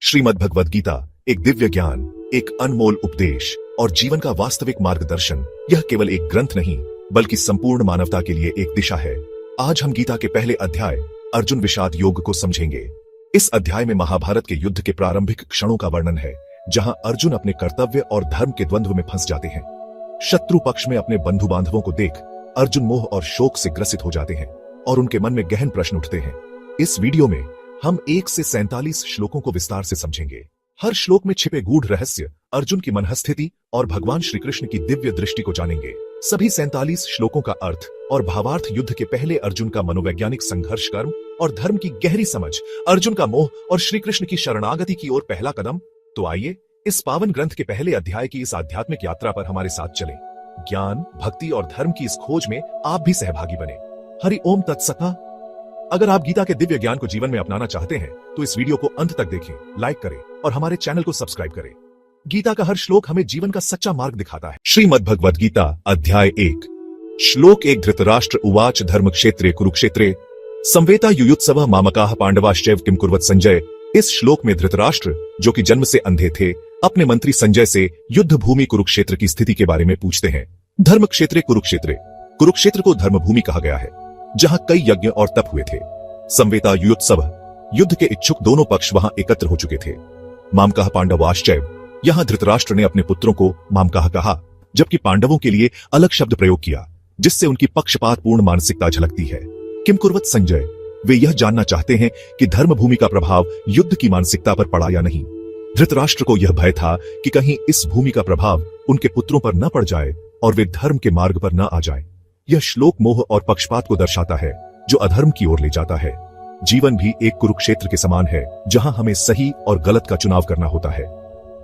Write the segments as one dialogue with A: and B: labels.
A: श्रीमद् भगवद गीता एक दिव्य ज्ञान, एक अनमोल उपदेश और जीवन का वास्तविक मार्गदर्शन। यह केवल एक ग्रंथ नहीं बल्कि संपूर्ण मानवता के लिए एक दिशा है। आज हम गीता के पहले अध्याय अर्जुन विषाद योग को समझेंगे। इस अध्याय में महाभारत के युद्ध के प्रारंभिक क्षणों का वर्णन है, जहां अर्जुन अपने कर्तव्य और धर्म के द्वंद्व में फंस जाते हैं। शत्रु पक्ष में अपने बंधु बांधवों को देख अर्जुन मोह और शोक से ग्रसित हो जाते हैं और उनके मन में गहन प्रश्न उठते हैं। इस वीडियो में हम 1 से 47 श्लोकों को विस्तार से समझेंगे। हर श्लोक में छिपे गूढ़ रहस्य, अर्जुन की मनःस्थिति और भगवान श्री कृष्ण की दिव्य दृष्टि को जानेंगे। सभी 47 श्लोकों का अर्थ और भावार्थ, युद्ध के पहले अर्जुन का मनोवैज्ञानिक संघर्ष, कर्म और धर्म की गहरी समझ, अर्जुन का मोह और श्री कृष्ण की शरणागति की ओर पहला कदम। तो आइए इस पावन ग्रंथ के पहले अध्याय की इस आध्यात्मिक यात्रा पर हमारे साथ चलें। ज्ञान, भक्ति और धर्म की इस खोज में आप भी सहभागी बने। हरि ओम तत्सत। अगर आप गीता के दिव्य ज्ञान को जीवन में अपनाना चाहते हैं तो इस वीडियो को अंत तक देखें, लाइक करें और हमारे चैनल को सब्सक्राइब करें। गीता का हर श्लोक हमें जीवन का सच्चा मार्ग दिखाता है। श्रीमद् भगवद गीता अध्याय 1 श्लोक 1। धृतराष्ट्र उवाच धर्म क्षेत्रे कुरुक्षेत्रे संवेता युयुत्सव मामकाः पांडवाश्चैव किम कुर्वत संजय। इस श्लोक में धृतराष्ट्र, जो कि जन्म से अंधे थे, अपने मंत्री संजय से युद्ध भूमि कुरुक्षेत्र की स्थिति के बारे में पूछते हैं। धर्म क्षेत्रे कुरुक्षेत्रे, कुरुक्षेत्र को धर्म भूमि कहा गया है, जहां कई यज्ञ और तप हुए थे। संवेता युयुत्सव, युद्ध के इच्छुक दोनों पक्ष वहां एकत्र हो चुके थे। मामकाः पांडवाश्चैव, यहां धृतराष्ट्र ने अपने पुत्रों को मामकाः कहा, जबकि पांडवों के लिए अलग शब्द प्रयोग किया, जिससे उनकी पक्षपातपूर्ण मानसिकता झलकती है। किम कुर्वत संजय, वे यह जानना चाहते हैं कि धर्म भूमि का प्रभाव युद्ध की मानसिकता पर पड़ा या नहीं। धृतराष्ट्र को यह भय था कि कहीं इस भूमि का प्रभाव उनके पुत्रों पर न पड़ जाए और वे धर्म के मार्ग पर न आ जाए। यह श्लोक मोह और पक्षपात को दर्शाता है, जो अधर्म की ओर ले जाता है। जीवन भी एक कुरुक्षेत्र के समान है, जहां हमें सही और गलत का चुनाव करना होता है।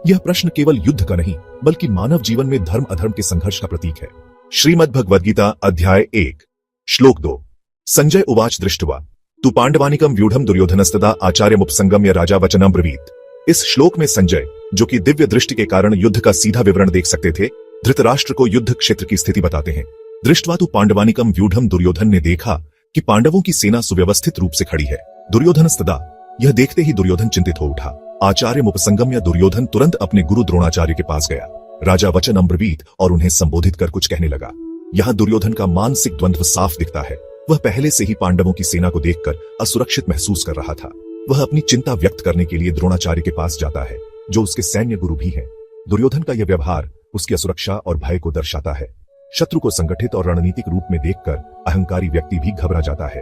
A: यह प्रश्न केवल युद्ध का नहीं बल्कि मानव जीवन में धर्म अधर्म के संघर्ष का प्रतीक है। श्रीमद् भगवद गीता अध्याय 1 श्लोक 2। संजय उवाच दृष्ट्वा तु पांडवानिकम व्यूढ़म दुर्योधनस्तदा आचार्यमुपसंगम्य राजा वचनम ब्रवीत। इस श्लोक में संजय, जो कि दिव्य दृष्टि के कारण युद्ध का सीधा विवरण देख सकते थे, धृतराष्ट्र को युद्ध क्षेत्र की स्थिति बताते हैं। दृष्ट्वा तु पांडवानिकम व्यूढ़म, दुर्योधन ने देखा कि पांडवों की सेना सुव्यवस्थित रूप से खड़ी है। दुर्योधनस्तदा, यह देखते ही दुर्योधन चिंतित हो उठा। आचार्यमुपसंगम्य, दुर्योधन तुरंत अपने गुरु द्रोणाचार्य के पास गया। राजा वचनम ब्रवीत, और उन्हें संबोधित कर कुछ कहने लगा। यहाँ दुर्योधन का मानसिक द्वंद्व साफ दिखता है। वह पहले से ही पांडवों की सेना को देखकर असुरक्षित महसूस कर रहा था। वह अपनी चिंता व्यक्त करने के लिए द्रोणाचार्य के पास जाता है, जो उसके सैन्य गुरु भी हैं। दुर्योधन का यह व्यवहार उसकी असुरक्षा और भय को दर्शाता है। शत्रु को संगठित और रणनीतिक रूप में देखकर अहंकारी व्यक्ति भी घबरा जाता है।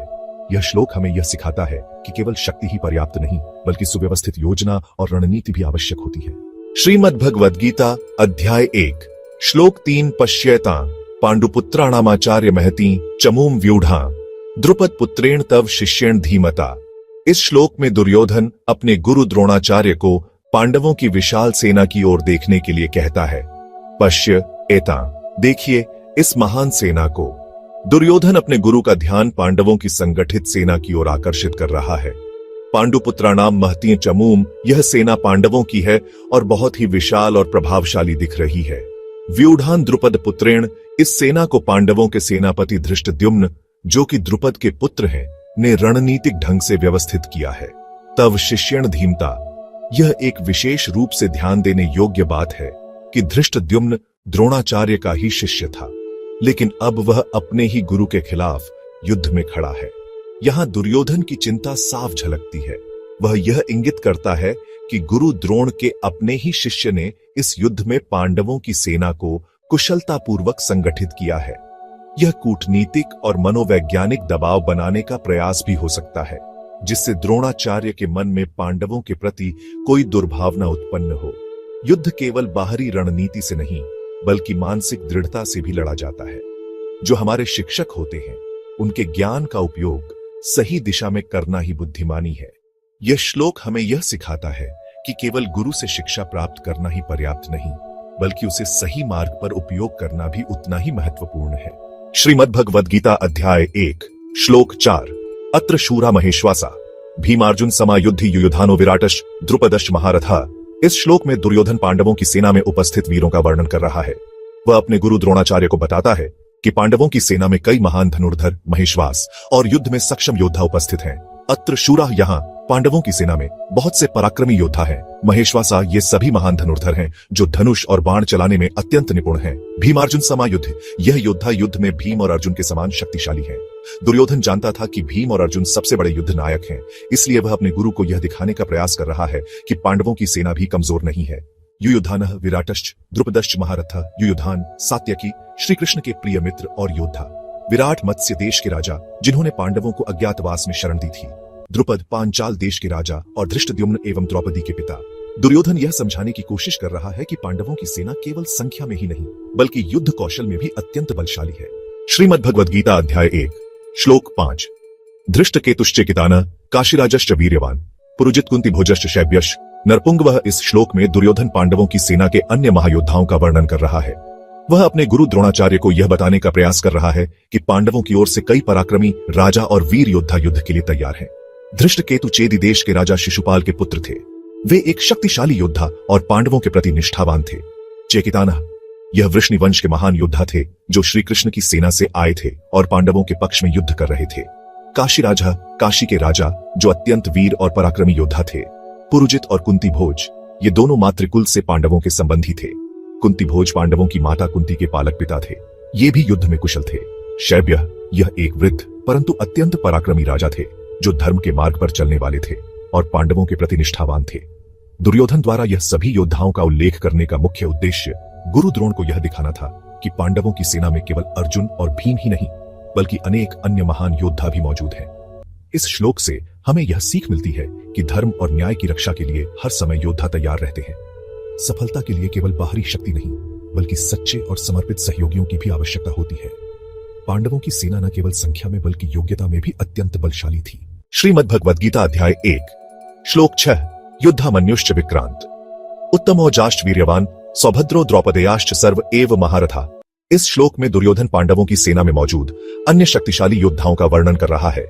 A: यह श्लोक हमें यह सिखाता है कि केवल शक्ति ही पर्याप्त नहीं, बल्कि सुव्यवस्थित योजना और रणनीति भी आवश्यक होती है। श्रीमद् भगवद गीता अध्याय 1 श्लोक 3। पश्येता पांडुपुत्राणामाचार्य महती चमूम व्यूढ़ा द्रुपद पुत्रेण तव शिष्येण धीमता। इस श्लोक में दुर्योधन अपने गुरु द्रोणाचार्य को पांडवों की विशाल सेना की ओर देखने के लिए कहता है। पश्य एता, देखिए इस महान सेना को। दुर्योधन अपने गुरु का ध्यान पांडवों की संगठित सेना की ओर आकर्षित कर रहा है। पांडुपुत्राणाम महती चमूम, यह सेना पांडवों की है और बहुत ही विशाल और प्रभावशाली दिख रही है। व्यूढ़ान द्रुपद पुत्रेण, इस सेना को पांडवों के सेनापति धृष्टद्युम्न, जो कि द्रुपद के पुत्र हैं, ने रणनीतिक ढंग से व्यवस्थित किया है। तव शिष्येण धीमता, यह एक विशेष रूप से ध्यान देने योग्य बात है कि धृष्टद्युम्न द्रोणाचार्य का ही शिष्य था, लेकिन अब वह अपने ही गुरु के खिलाफ युद्ध में खड़ा है। यहां दुर्योधन की चिंता साफ झलकती है। वह यह इंगित करता है कि गुरु द्रोण के अपने ही शिष्य ने इस युद्ध में पांडवों की सेना को कुशलतापूर्वक संगठित किया है। यह कूटनीतिक और मनोवैज्ञानिक दबाव बनाने का प्रयास भी हो सकता है, जिससे द्रोणाचार्य के मन में पांडवों के प्रति कोई दुर्भावना उत्पन्न हो। युद्ध केवल बाहरी रणनीति से नहीं बल्कि मानसिक दृढ़ता से भी लड़ा जाता है। जो हमारे शिक्षक होते हैं, उनके ज्ञान का उपयोग सही दिशा में करना ही बुद्धिमानी है। यह श्लोक हमें यह सिखाता है कि केवल गुरु से शिक्षा प्राप्त करना ही पर्याप्त नहीं, बल्कि उसे सही मार्ग पर उपयोग करना भी उतना ही महत्वपूर्ण है। श्रीमद् भगवद गीता अध्याय 1 श्लोक 4। अत्र शूरा महेश्वासा भीमार्जुन समायुद्धि युयुधानो विराटश द्रुपदश महारथा। इस श्लोक में दुर्योधन पांडवों की सेना में उपस्थित वीरों का वर्णन कर रहा है। वह अपने गुरु द्रोणाचार्य को बताता है कि पांडवों की सेना में कई महान धनुर्धर, महेश्वास और युद्ध में सक्षम योद्धा उपस्थित हैं। अत्र शूरा, यहाँ पांडवों की सेना में बहुत से पराक्रमी योद्धा हैं। महेश्वासा ये सभी महान धनुर्धर हैं जो धनुष और बाण चलाने में अत्यंत निपुण हैं। भीमार्जुन समायुद्ध, यह योद्धा युद्ध में भीम और अर्जुन के समान शक्तिशाली हैं। दुर्योधन जानता था कि भीम और अर्जुन सबसे बड़े युद्ध नायक हैं, इसलिए वह अपने गुरु को यह दिखाने का प्रयास कर रहा है कि पांडवों की सेना भी कमजोर नहीं है। युयुधानः विराटश्च द्रुपदश्च महारथः। युयुधान सात्यकी श्री कृष्ण के प्रिय मित्र और योद्धा। विराट मत्स्य देश के राजा जिन्होंने पांडवों को अज्ञातवास में शरण दी थी। द्रुपद पांचाल देश के राजा और धृष्टद्युम्न एवं द्रौपदी के पिता। दुर्योधन यह समझाने की कोशिश कर रहा है कि पांडवों की सेना केवल संख्या में ही नहीं बल्कि युद्ध कौशल में भी अत्यंत बलशाली है। श्रीमद् भगवद गीता अध्याय 1 श्लोक 5। धृष्टकेतुश्च कितानः काशीराजश्च वीर्यवान पुरुजित कुंती भोजश्च शैब्यश्च नरपुंगवः। इस श्लोक में दुर्योधन पांडवों की सेना के अन्य महायोद्धाओं का वर्णन कर रहा है। वह अपने गुरु द्रोणाचार्य को यह बताने का प्रयास कर रहा है कि पांडवों की ओर से कई पराक्रमी राजा और वीर योद्धा युद्ध के लिए तैयार हैं। धृष्टकेतु चेदी देश के राजा शिशुपाल के पुत्र थे। वे एक शक्तिशाली योद्धा और पांडवों के प्रति निष्ठावान थे। चेकितानः, यह वृष्णि वंश के महान योद्धा थे जो श्री कृष्ण की सेना से आए थे और पांडवों के पक्ष में युद्ध कर रहे थे। काशी राजा, काशी के राजा जो अत्यंत वीर और पराक्रमी योद्धा थे। पुरुजित और कुंती भोज, ये दोनों मातृकुल से पांडवों के संबंधी थे। कुंती भोज पांडवों की माता कुंती के पालक पिता थे। ये भी युद्ध में कुशल थे। शैब्य, यह एक वृद्ध परंतु अत्यंत पराक्रमी राजा थे जो धर्म के मार्ग पर चलने वाले थे और पांडवों के प्रति निष्ठावान थे। दुर्योधन द्वारा यह सभी योद्धाओं का उल्लेख करने का मुख्य उद्देश्य गुरु द्रोण को यह दिखाना था कि पांडवों की सेना में केवल अर्जुन और भीम ही नहीं बल्कि अनेक अन्य महान योद्धा भी मौजूद हैं। इस श्लोक से हमें यह सीख मिलती है कि धर्म और न्याय की रक्षा के लिए हर समय योद्धा तैयार रहते हैं। सफलता के लिए केवल बाहरी शक्ति नहीं बल्कि सच्चे और समर्पित सहयोगियों की भी आवश्यकता होती है। पांडवों की सेना न केवल संख्या में बल्कि योग्यता में भी अत्यंत बलशाली थी। श्रीमद् भगवद गीता अध्याय 1 श्लोक 6। युद्धामन्युश्च विक्रांत उत्तमोजाश्च वीर्यवान सौभद्रो द्रौपदेयाश्च सर्व एव महारथा। इस श्लोक में दुर्योधन पांडवों की सेना में मौजूद अन्य शक्तिशाली योद्धाओं का वर्णन कर रहा है।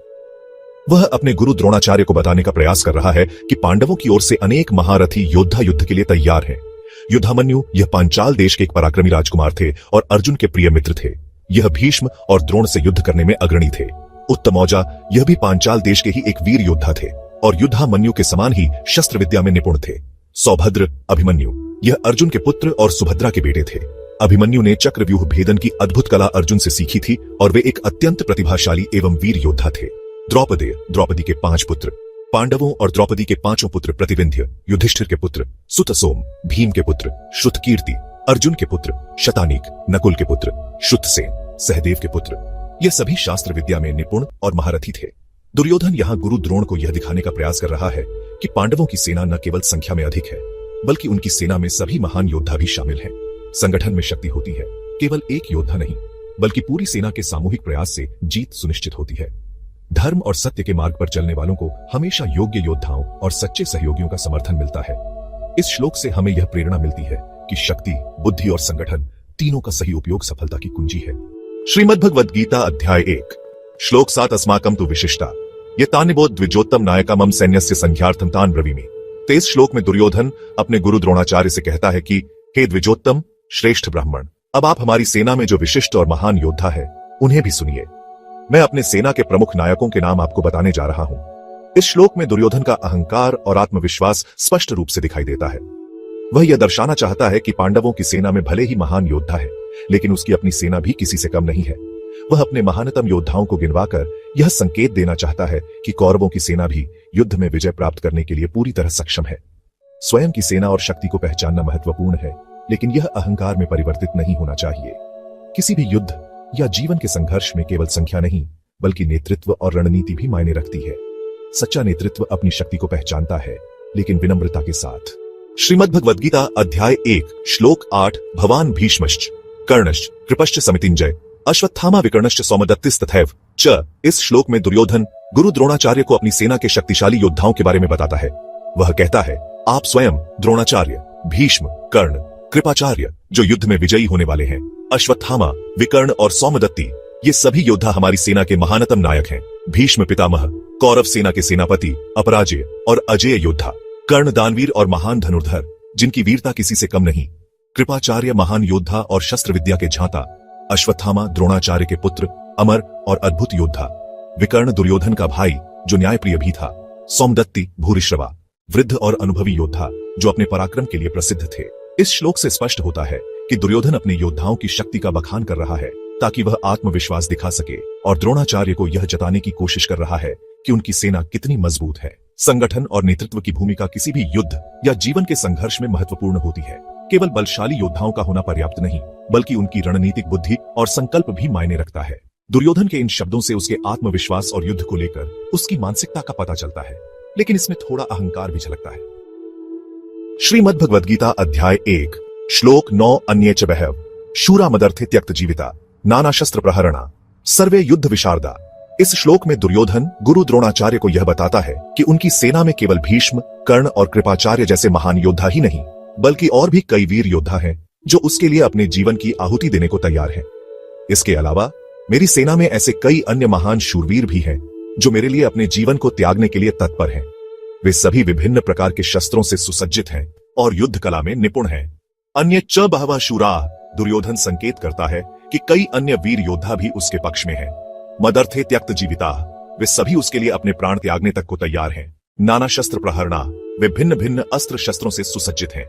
A: वह अपने गुरु द्रोणाचार्य को बताने का प्रयास कर रहा है कि पांडवों की ओर से अनेक महारथी योद्धा युद्ध के लिए तैयार हैं। युद्धामन्यु यह पांचाल देश के एक पराक्रमी राजकुमार थे और अर्जुन के प्रिय मित्र थे। यह भीष्म और द्रोण से युद्ध करने में अग्रणी थे। उत्तमौजा यह भी पांचाल देश के ही एक वीर योद्धा थे और युद्धामन्यु के समान ही शस्त्र विद्या में निपुण थे। सौभद्र अभिमन्यु यह अर्जुन के पुत्र और सुभद्रा के बेटे थे। अभिमन्यु ने चक्रव्यूह भेदन की अद्भुत कला अर्जुन से सीखी थी और वे एक अत्यंत प्रतिभाशाली एवं वीर योद्धा थे। द्रौपदेय द्रौपदी के 5 पुत्र। पांडवों और द्रौपदी के 5 पुत्र प्रतिविंध्य युधिष्ठिर के पुत्र सुतसोम, भीम के पुत्र श्रुतकीर्ति, अर्जुन के पुत्र शतानीक, नकुल के पुत्र श्रुतसेन, सहदेव के पुत्र, ये सभी शास्त्र विद्या में निपुण और महारथी थे। दुर्योधन यहाँ गुरु द्रोण को यह दिखाने का प्रयास कर रहा है कि पांडवों की सेना न केवल संख्या में अधिक है बल्कि उनकी सेना में सभी महान योद्धा भी शामिल हैं। संगठन में शक्ति होती है, केवल एक योद्धा नहीं बल्कि पूरी सेना के सामूहिक प्रयास से जीत सुनिश्चित होती है। धर्म और सत्य के मार्ग पर चलने वालों को हमेशा योग्य योद्धाओं और सच्चे सहयोगियों का समर्थन मिलता है। इस श्लोक से हमें यह प्रेरणा मिलती है कि शक्ति, बुद्धि और संगठन तीनों का सही उपयोग सफलता की कुंजी है। श्रीमद् भगवद गीता अध्याय 1 श्लोक 7। अस्माकं तु विशिष्टा ये तानिबोध द्विजोत्तम नायका मम सैन्यस्य संख्यार्थम तान ब्रवीमि। तेज श्लोक में दुर्योधन अपने गुरु द्रोणाचार्य से कहता है कि हे द्विजोत्तम श्रेष्ठ ब्राह्मण, अब आप हमारी सेना में जो विशिष्ट और महान योद्धा है उन्हें भी सुनिए। मैं अपने सेना के प्रमुख नायकों के नाम आपको बताने जा रहा हूं। इस श्लोक में दुर्योधन का अहंकार और आत्मविश्वास स्पष्ट रूप से दिखाई देता है। वह यह दर्शाना चाहता है कि पांडवों की सेना में भले ही महान योद्धा है लेकिन उसकी अपनी सेना भी किसी से कम नहीं है। वह अपने महानतम योद्धाओं को गिनवाकर यह संकेत देना चाहता है कि कौरवों की सेना भी युद्ध में विजय प्राप्त करने के लिए पूरी तरह सक्षम है। स्वयं की सेना और शक्ति को पहचानना महत्वपूर्ण है लेकिन यह अहंकार में परिवर्तित नहीं होना चाहिए। किसी भी युद्ध या जीवन के संघर्ष में केवल संख्या नहीं बल्कि नेतृत्व और रणनीति भी मायने रखती है। सच्चा नेतृत्व अपनी शक्ति को पहचानता है लेकिन विनम्रता के साथ। श्रीमद् भगवद गीता अध्याय 1 श्लोक 8। भवान भीष्मश्च कर्णश्च कृपश्च समितिंजय अश्वत्थामा विकर्णश्च सौमदत्तिस्तथैव च। इस श्लोक में दुर्योधन गुरु द्रोणाचार्य को अपनी सेना के शक्तिशाली योद्धाओं के बारे में बताता है। वह कहता है, आप स्वयं द्रोणाचार्य, भीष्म, कर्ण, कृपाचार्य जो युद्ध में विजयी होने वाले हैं, अश्वत्थामा, विकर्ण और सौमदत्ती, ये सभी योद्धा हमारी सेना के महानतम नायक हैं। भीष्म पितामह, कौरव सेना के सेनापति, अपराजेय और अजेय योद्धा, कर्ण दानवीर और महान धनुर्धर जिनकी वीरता किसी से कम नहीं, कृपाचार्य महान योद्धा और शस्त्र विद्या के झांता, अश्वत्थामा द्रोणाचार्य के पुत्र, अमर और अद्भुत योद्धा, विकर्ण दुर्योधन का भाई जो न्यायप्रिय भी था, सोमदत्ती, भूरिश्रवा, वृद्ध और अनुभवी योद्धा जो अपने पराक्रम के लिए प्रसिद्ध थे। इस श्लोक से स्पष्ट होता है कि दुर्योधन अपने योद्धाओं की शक्ति का बखान कर रहा है ताकि वह आत्मविश्वास दिखा सके और द्रोणाचार्य को यह जताने की कोशिश कर रहा है कि उनकी सेना कितनी मजबूत है। संगठन और नेतृत्व की भूमिका किसी भी युद्ध या जीवन के संघर्ष में महत्वपूर्ण होती है। केवल बलशाली योद्धाओं का होना पर्याप्त नहीं, बल्कि उनकी रणनीतिक बुद्धि और संकल्प भी मायने रखता है। दुर्योधन के इन शब्दों से उसके आत्मविश्वास और युद्ध को लेकर उसकी मानसिकता का पता चलता है, लेकिन इसमें थोड़ा अहंकार भी झलकता है। श्रीमद् भगवद गीता अध्याय 1 श्लोक 9 अन्ये च बहव शूरा मदर्थे त्यक्त जीविता नाना शस्त्र प्रहरणा सर्वे युद्ध विशारदा। इस श्लोक में दुर्योधन गुरु द्रोणाचार्य को यह बताता है कि उनकी सेना में केवल भीष्म, कर्ण और कृपाचार्य जैसे महान योद्धा ही नहीं, बल्कि और भी कई वीर योद्धा हैं जो उसके लिए अपने जीवन की आहुति देने को तैयार हैं। इसके अलावा मेरी सेना में ऐसे कई अन्य महान शूरवीर भी हैं जो मेरे लिए अपने जीवन को त्यागने के लिए तत्पर हैं। वे सभी विभिन्न प्रकार के शस्त्रों से सुसज्जित हैं और युद्ध कला में निपुण हैं। अन्य च बहवः शूरा, दुर्योधन संकेत करता है कि कई अन्य वीर योद्धा भी उसके पक्ष में हैं। मदर्थे त्यक्त जीविता, वे सभी उसके लिए अपने प्राण त्यागने तक को तैयार हैं। नाना शस्त्र प्रहरणा, वे भिन्न भिन्न अस्त्र शस्त्रों से सुसज्जित हैं।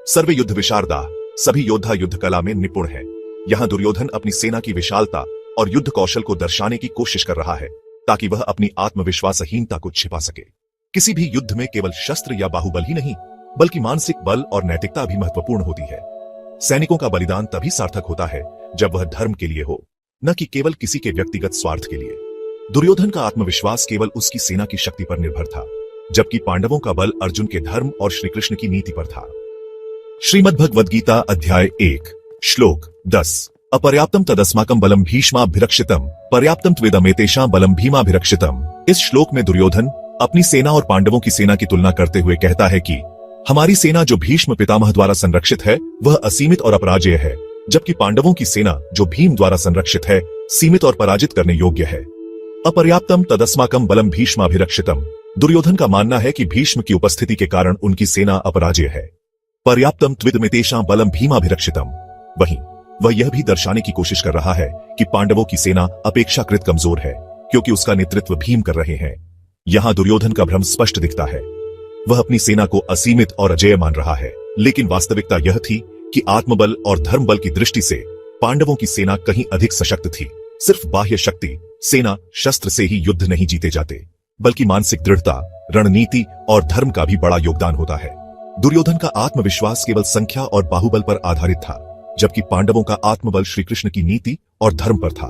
A: सर्वे युद्ध विशारदा, सभी योद्धा युद्ध कला में निपुण हैं। यहाँ दुर्योधन अपनी सेना की विशालता और युद्ध कौशल को दर्शाने की कोशिश कर रहा है ताकि वह अपनी आत्मविश्वासहीनता को छिपा सके। किसी भी युद्ध में केवल शस्त्र या बाहुबल ही नहीं, बल्कि मानसिक बल और नैतिकता भी महत्वपूर्ण होती है। सैनिकों का बलिदान तभी सार्थक होता है जब वह धर्म के लिए हो, न कि केवल किसी के व्यक्तिगत स्वार्थ के लिए। दुर्योधन का आत्मविश्वास केवल उसकी सेना की शक्ति पर निर्भर था, जबकि पांडवों का बल अर्जुन के धर्म और श्री कृष्ण की नीति पर था। श्रीमद् भगवद गीता अध्याय 1 श्लोक 10 अपर्याप्तम तदस्माकं बलम भीष्माभिरक्षितम पर्याप्तम त्वेदमेतेषां बलम भीमाभिरक्षितम। इस श्लोक में दुर्योधन अपनी सेना और पांडवों की सेना की तुलना करते हुए कहता है कि हमारी सेना जो भीष्म पितामह द्वारा संरक्षित है वह असीमित और अपराजेय है, जबकि पांडवों की सेना जो भीम द्वारा संरक्षित है सीमित और पराजित करने योग्य है। अपर्याप्तम तदस्माकं बलम भीष्माभिरक्षितम, दुर्योधन का मानना है कि भीष्म की उपस्थिति के कारण उनकी सेना अपराजेय है। पर्याप्तम त्विदमेतेषां बलम भीमाभिरक्षितम, वहीं वह यह भी दर्शाने की कोशिश कर रहा है कि पांडवों की सेना अपेक्षाकृत कमजोर है क्योंकि उसका नेतृत्व भीम कर रहे हैं। यहाँ दुर्योधन का भ्रम स्पष्ट दिखता है। वह अपनी सेना को असीमित और अजेय मान रहा है, लेकिन वास्तविकता यह थी कि आत्मबल और धर्म बल की दृष्टि से पांडवों की सेना कहीं अधिक सशक्त थी। सिर्फ बाह्य शक्ति, सेना, शस्त्र से ही युद्ध नहीं जीते जाते, बल्कि मानसिक दृढ़ता, रणनीति और धर्म का भी बड़ा योगदान होता है। दुर्योधन का आत्मविश्वास केवल संख्या और बाहुबल पर आधारित था, जबकि पांडवों का आत्मबल श्री कृष्ण की नीति और धर्म पर था।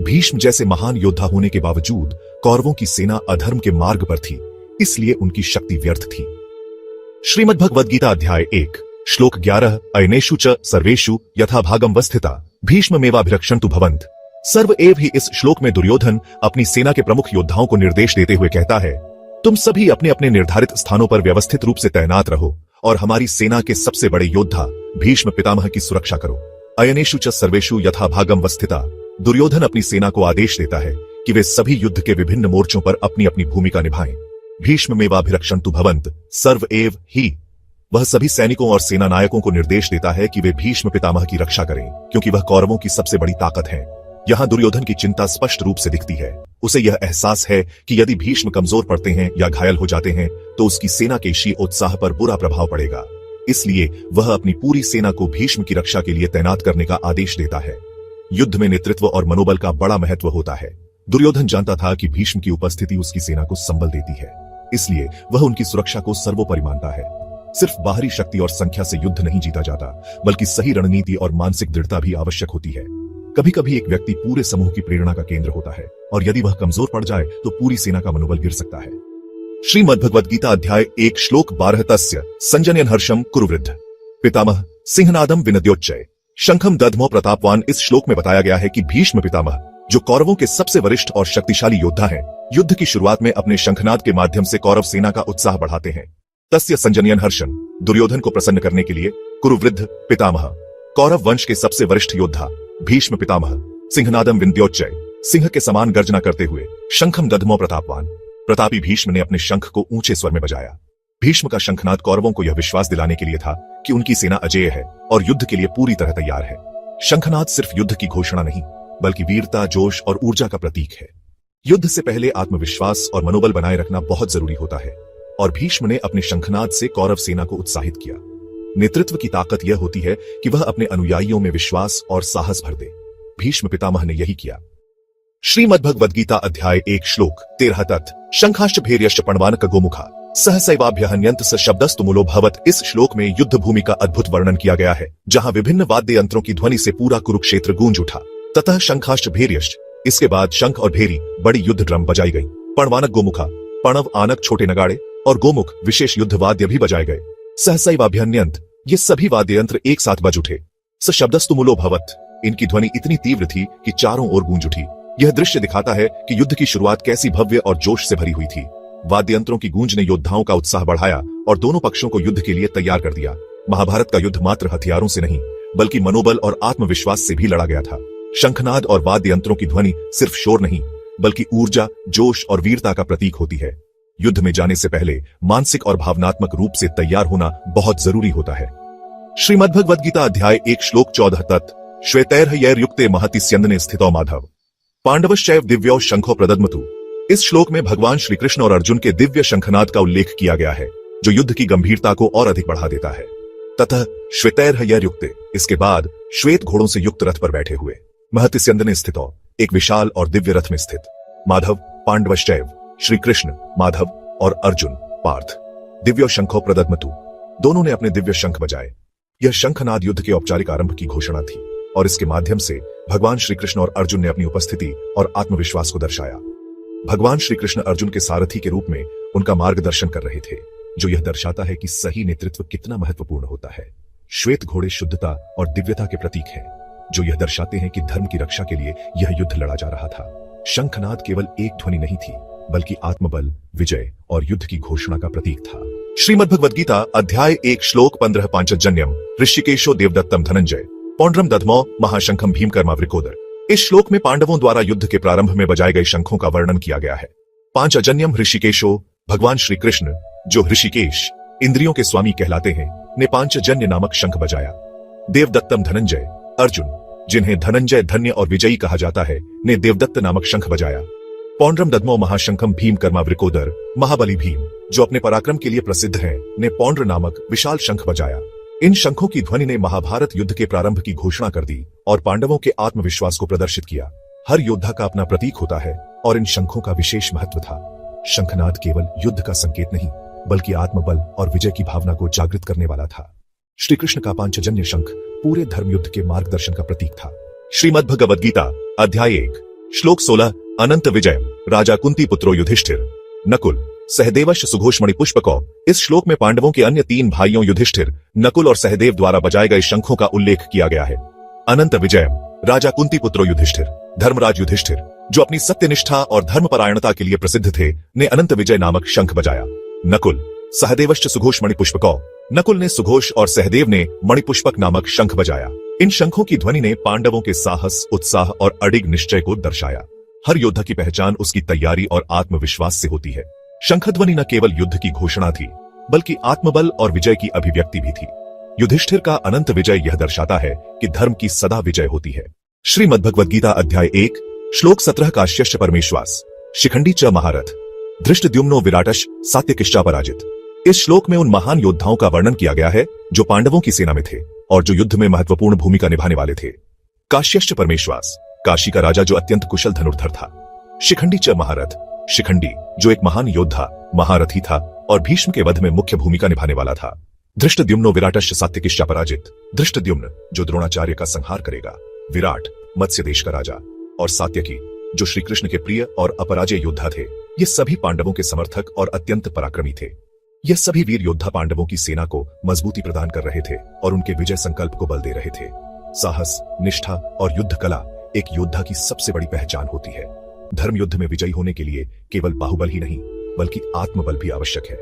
A: भीष्म जैसे महान योद्धा होने के बावजूद कौरवों की सेना अधर्म के मार्ग पर थी, इसलिए उनकी शक्ति व्यर्थ थी। श्रीमद् भगवद गीता अध्याय 1 श्लोक 11 अयनेषु च सर्वेषु यथा भागम वस्थिता भीष्ममेवाभिरक्षन्तु भवन्त। सर्व एव ही इस श्लोक में दुर्योधन अपनी सेना के प्रमुख योद्धाओं को निर्देश देते हुए कहता है, तुम सभी अपने अपने निर्धारित स्थानों पर व्यवस्थित रूप से तैनात रहो और हमारी सेना के सबसे बड़े योद्धा भीष्म पितामह की सुरक्षा करो। अयनेषु च सर्वेषु यथा भागम वस्थिता, दुर्योधन अपनी सेना को आदेश देता है कि वे सभी युद्ध के विभिन्न मोर्चों पर अपनी अपनी भूमिका निभाएं। भीष्ममेवाभिरक्षन्तु भवन्त, सर्व एव ही, वह सभी सैनिकों और सेना नायकों को निर्देश देता है कि वे भीष्म पितामह की रक्षा करें, क्योंकि वह कौरवों की सबसे बड़ी ताकत है। यहाँ दुर्योधन की चिंता स्पष्ट रूप से दिखती है। उसे यह एहसास है कि यदि भीष्म कमजोर पड़ते हैं या घायल हो जाते हैं तो उसकी सेना के शील उत्साह पर बुरा प्रभाव पड़ेगा। इसलिए वह अपनी पूरी सेना को भीष्म की रक्षा के लिए तैनात करने का आदेश देता है। युद्ध में नेतृत्व और मनोबल का बड़ा महत्व होता है। दुर्योधन जानता था कि भीष्म की उपस्थिति उसकी सेना को संबल देती है, इसलिए वह उनकी सुरक्षा को सर्वोपरि मानता है। सिर्फ बाहरी शक्ति और संख्या से युद्ध नहीं जीता जाता, बल्कि सही रणनीति और मानसिक दृढ़ता भी आवश्यक होती है। कभी कभी एक व्यक्ति पूरे समूह की प्रेरणा का केंद्र होता है, और यदि वह कमजोर पड़ जाए तो पूरी सेना का मनोबल गिर सकता है। श्रीमद् भगवद गीता अध्याय 1 श्लोक 12 तस्य संजनयन् हर्षम कुरुवृद्ध पितामह सिंहनादम विनद्योच्चय शंखम दध्मो प्रतापवान। इस श्लोक में बताया गया है कि भीष्म पितामह, जो कौरवों के सबसे वरिष्ठ और शक्तिशाली योद्धा हैं, युद्ध की शुरुआत में अपने शंखनाद के माध्यम से कौरव सेना का उत्साह बढ़ाते हैं। तस्य संजनयन् हर्षम, दुर्योधन को प्रसन्न करने के लिए कुरुवृद्ध पितामह, कौरव वंश के सबसे वरिष्ठ योद्धा भीष्म पितामह, सिंहनादम विनद्योच्चय, सिंह के समान गर्जना करते हुए, शंखम दध्मो प्रतापवान, प्रतापी भीष्म ने अपने शंख को ऊंचे स्वर में बजाया। भीष्म का शंखनाद कौरवों को यह विश्वास दिलाने के लिए था कि उनकी सेना अजेय है और युद्ध के लिए पूरी तरह तैयार है। शंखनाद सिर्फ युद्ध की घोषणा नहीं, बल्कि वीरता, जोश और ऊर्जा का प्रतीक है। युद्ध से पहले आत्मविश्वास और मनोबल बनाए रखना बहुत जरूरी होता है, और भीष्म ने अपने शंखनाद से कौरव सेना को उत्साहित किया। नेतृत्व की ताकत यह होती है कि वह अपने अनुयायियों में विश्वास और साहस भर दे। भीष्म पितामह ने यही किया। श्रीमद् भगवद गीता अध्याय 1 श्लोक 13 तत् शंखाश्च भैर्यश्च पणवानक गोमुखा सहसैवाभ्य हन्यन्त स शब्दस्तु मूलो भवत्। इस श्लोक में युद्ध भूमि का अद्भुत वर्णन किया गया है, जहां विभिन्न वाद्य यंत्रों की ध्वनि से पूरा कुरुक्षेत्र गूंज उठा। ततः शंखाश्च भैर्यश्च, इसके बाद शंख और भेरी बड़ी युद्ध ड्रम बजाई गई। पणवानक गोमुखा, पणव आनक छोटे नगाड़े और गोमुख विशेष युद्ध वाद्य भी बजाए गए। सहसैवाभ्यन्यन्त, ये सभी वाद्य यंत्र एक साथ बज उठे। स शब्दस्तु मूलो भवत्, इनकी ध्वनि इतनी तीव्र थी कि चारों ओर गूंज उठी। यह दृश्य दिखाता है कि युद्ध की शुरुआत कैसी भव्य और जोश से भरी हुई थी। वाद्य यंत्रों की गूंज ने योद्धाओं का उत्साह बढ़ाया और दोनों पक्षों को युद्ध के लिए तैयार कर दिया। महाभारत का युद्ध मात्र हथियारों से नहीं, बल्कि मनोबल और आत्मविश्वास से भी लड़ा गया था। शंखनाद और वाद्य यंत्रों की ध्वनि सिर्फ शोर नहीं, बल्कि ऊर्जा, जोश और वीरता का प्रतीक होती है। युद्ध में जाने से पहले मानसिक और भावनात्मक रूप से तैयार होना बहुत जरूरी होता है। श्रीमद्भगवद गीता अध्याय 1 श्लोक 14 तत् श्वेतैर्हयैर्युक्ते महति स्यन्दने स्थितो माधव पांडवश्चैव दिव्यो शंखो प्रदद्मतु। इस श्लोक में भगवान श्री कृष्ण और अर्जुन के दिव्य शंखनाद का उल्लेख किया गया है, जो युद्ध की गंभीरता को और अधिक बढ़ा देता है। ततः श्वेतैर्हयैर्युक्ते, इसके बाद श्वेत घोड़ों से युक्त रथ पर बैठे हुए, महति स्यन्दने स्थितो, एक विशाल और दिव्य रथ में स्थित, माधव पांडवश्चैव, श्री कृष्ण, माधव और अर्जुन पार्थ, दिव्यो शंखो प्रदद्मतु, दोनों ने अपने दिव्य शंख बजाए। यह शंखनाद युद्ध के औपचारिक आरंभ की घोषणा थी, और इसके माध्यम से भगवान श्री कृष्ण और अर्जुन ने अपनी उपस्थिति और आत्मविश्वास को दर्शाया। भगवान श्री कृष्ण अर्जुन के सारथी के रूप में उनका मार्गदर्शन कर रहे थे, जो यह दर्शाता है कि सही नेतृत्व कितना महत्वपूर्ण होता है। श्वेत घोड़े शुद्धता और दिव्यता के प्रतीक हैं, जो यह दर्शाते हैं कि धर्म की रक्षा के लिए यह युद्ध लड़ा जा रहा था। शंखनाद केवल एक ध्वनि नहीं थी, बल्कि आत्मबल, विजय और युद्ध की घोषणा का प्रतीक था। श्रीमद्भगवद गीता अध्याय 1 श्लोक 15 पांचजन्यम ऋषिकेशो देवदत्तम धनंजय पौंड्रम दधमो महाशंखम भीमकर्मा वृकोदर। इस श्लोक में पांडवों द्वारा युद्ध के प्रारंभ में बजाए गए शंखों का वर्णन किया गया है। पांचजन्यम ऋषिकेशो, भगवान श्री कृष्ण, जो ऋषिकेश इंद्रियों के स्वामी कहलाते हैं, ने पांचजन्य नामक शंख बजाया। देवदत्तम धनंजय, अर्जुन, जिन्हें धनंजय धन्य और विजयी कहा जाता है, ने देवदत्त नामक शंख बजाया। पौंड्रम दधमो महाशंखम भीमकर्मा वृकोदर, महाबली भीम, जो अपने पराक्रम के लिए प्रसिद्ध हैं, ने पौंड्र नामक विशाल शंख बजाया। इन शंखों की ध्वनि ने महाभारत युद्ध के प्रारंभ की घोषणा कर दी और पांडवों के आत्मविश्वास को प्रदर्शित किया। हर योद्धा का अपना प्रतीक होता है, और इन शंखों का विशेष महत्व था। शंखनाद केवल युद्ध का संकेत नहीं, बल्कि आत्मबल और विजय की भावना को जागृत करने वाला था। श्री कृष्ण का पांचजन्य शंख पूरे धर्म युद्ध के मार्गदर्शन का प्रतीक था। श्रीमद्भगवद गीता अध्याय 1 श्लोक 16 अनंत विजय राजा कुंती पुत्रो युधिष्ठिर नकुल सहदेवश सुघोषमणि पुष्पको। इस श्लोक में पांडवों के अन्य 3 भाइयों युधिष्ठिर, नकुल और सहदेव द्वारा बजाए गए शंखों का उल्लेख किया गया है। अनंत विजय राजा कुंती पुत्रो युधिष्ठिर, धर्मराज युधिष्ठिर, जो अपनी सत्यनिष्ठा और धर्मपरायणता के लिए प्रसिद्ध थे, ने अनंत विजय नामक शंख बजाया। नकुल सहदेवश्च सुघोषमणि पुष्पको, नकुल ने सुघोष और सहदेव ने मणिपुष्पक नामक शंख बजाया। इन शंखों की ध्वनि ने पांडवों के साहस, उत्साह और अडिग निश्चय को दर्शाया। हर योद्धा की पहचान उसकी तैयारी और आत्मविश्वास से होती है। शंखध्वनि न केवल युद्ध की घोषणा थी, बल्कि आत्मबल और विजय की अभिव्यक्ति भी थी। युधिष्ठिर का अनंत विजय यह दर्शाता है कि धर्म की सदा विजय होती है। श्रीमद्भगवद गीता अध्याय 1 श्लोक 17 काश्यश्च परमेश्वास शिखंडी च महारथ धृष्टद्युम्नो विराटश सात्यकिश्चा पराजित। इस श्लोक में उन महान योद्धाओं का वर्णन किया गया है, जो पांडवों की सेना में थे और जो युद्ध में महत्वपूर्ण भूमिका निभाने वाले थे। काश्यश्च परमेश्वास, काशी का राजा जो अत्यंत कुशल धनुर्धर था। शिखंडी च महारथ, शिखंडी जो एक महान योद्धा, महारथी था और भीष्म के वध में मुख्य भूमिका निभाने वाला था। धृष्टद्युम्नो विराटश्च सात्यकिश्चा पराजित, धृष्टद्युम्न जो द्रोणाचार्य का संहार करेगा, विराट मत्स्य देश का राजा, और सात्यकी जो श्री कृष्ण के प्रिय और अपराजय योद्धा थे। ये सभी पांडवों के समर्थक और अत्यंत पराक्रमी थे। यह सभी वीर योद्धा पांडवों की सेना को मजबूती प्रदान कर रहे थे और उनके विजय संकल्प को बल दे रहे थे। साहस, निष्ठा और युद्ध कला एक योद्धा की सबसे बड़ी पहचान होती है। धर्म युद्ध में विजयी होने के लिए केवल बाहुबल ही नहीं, बल्कि आत्मबल भी आवश्यक है।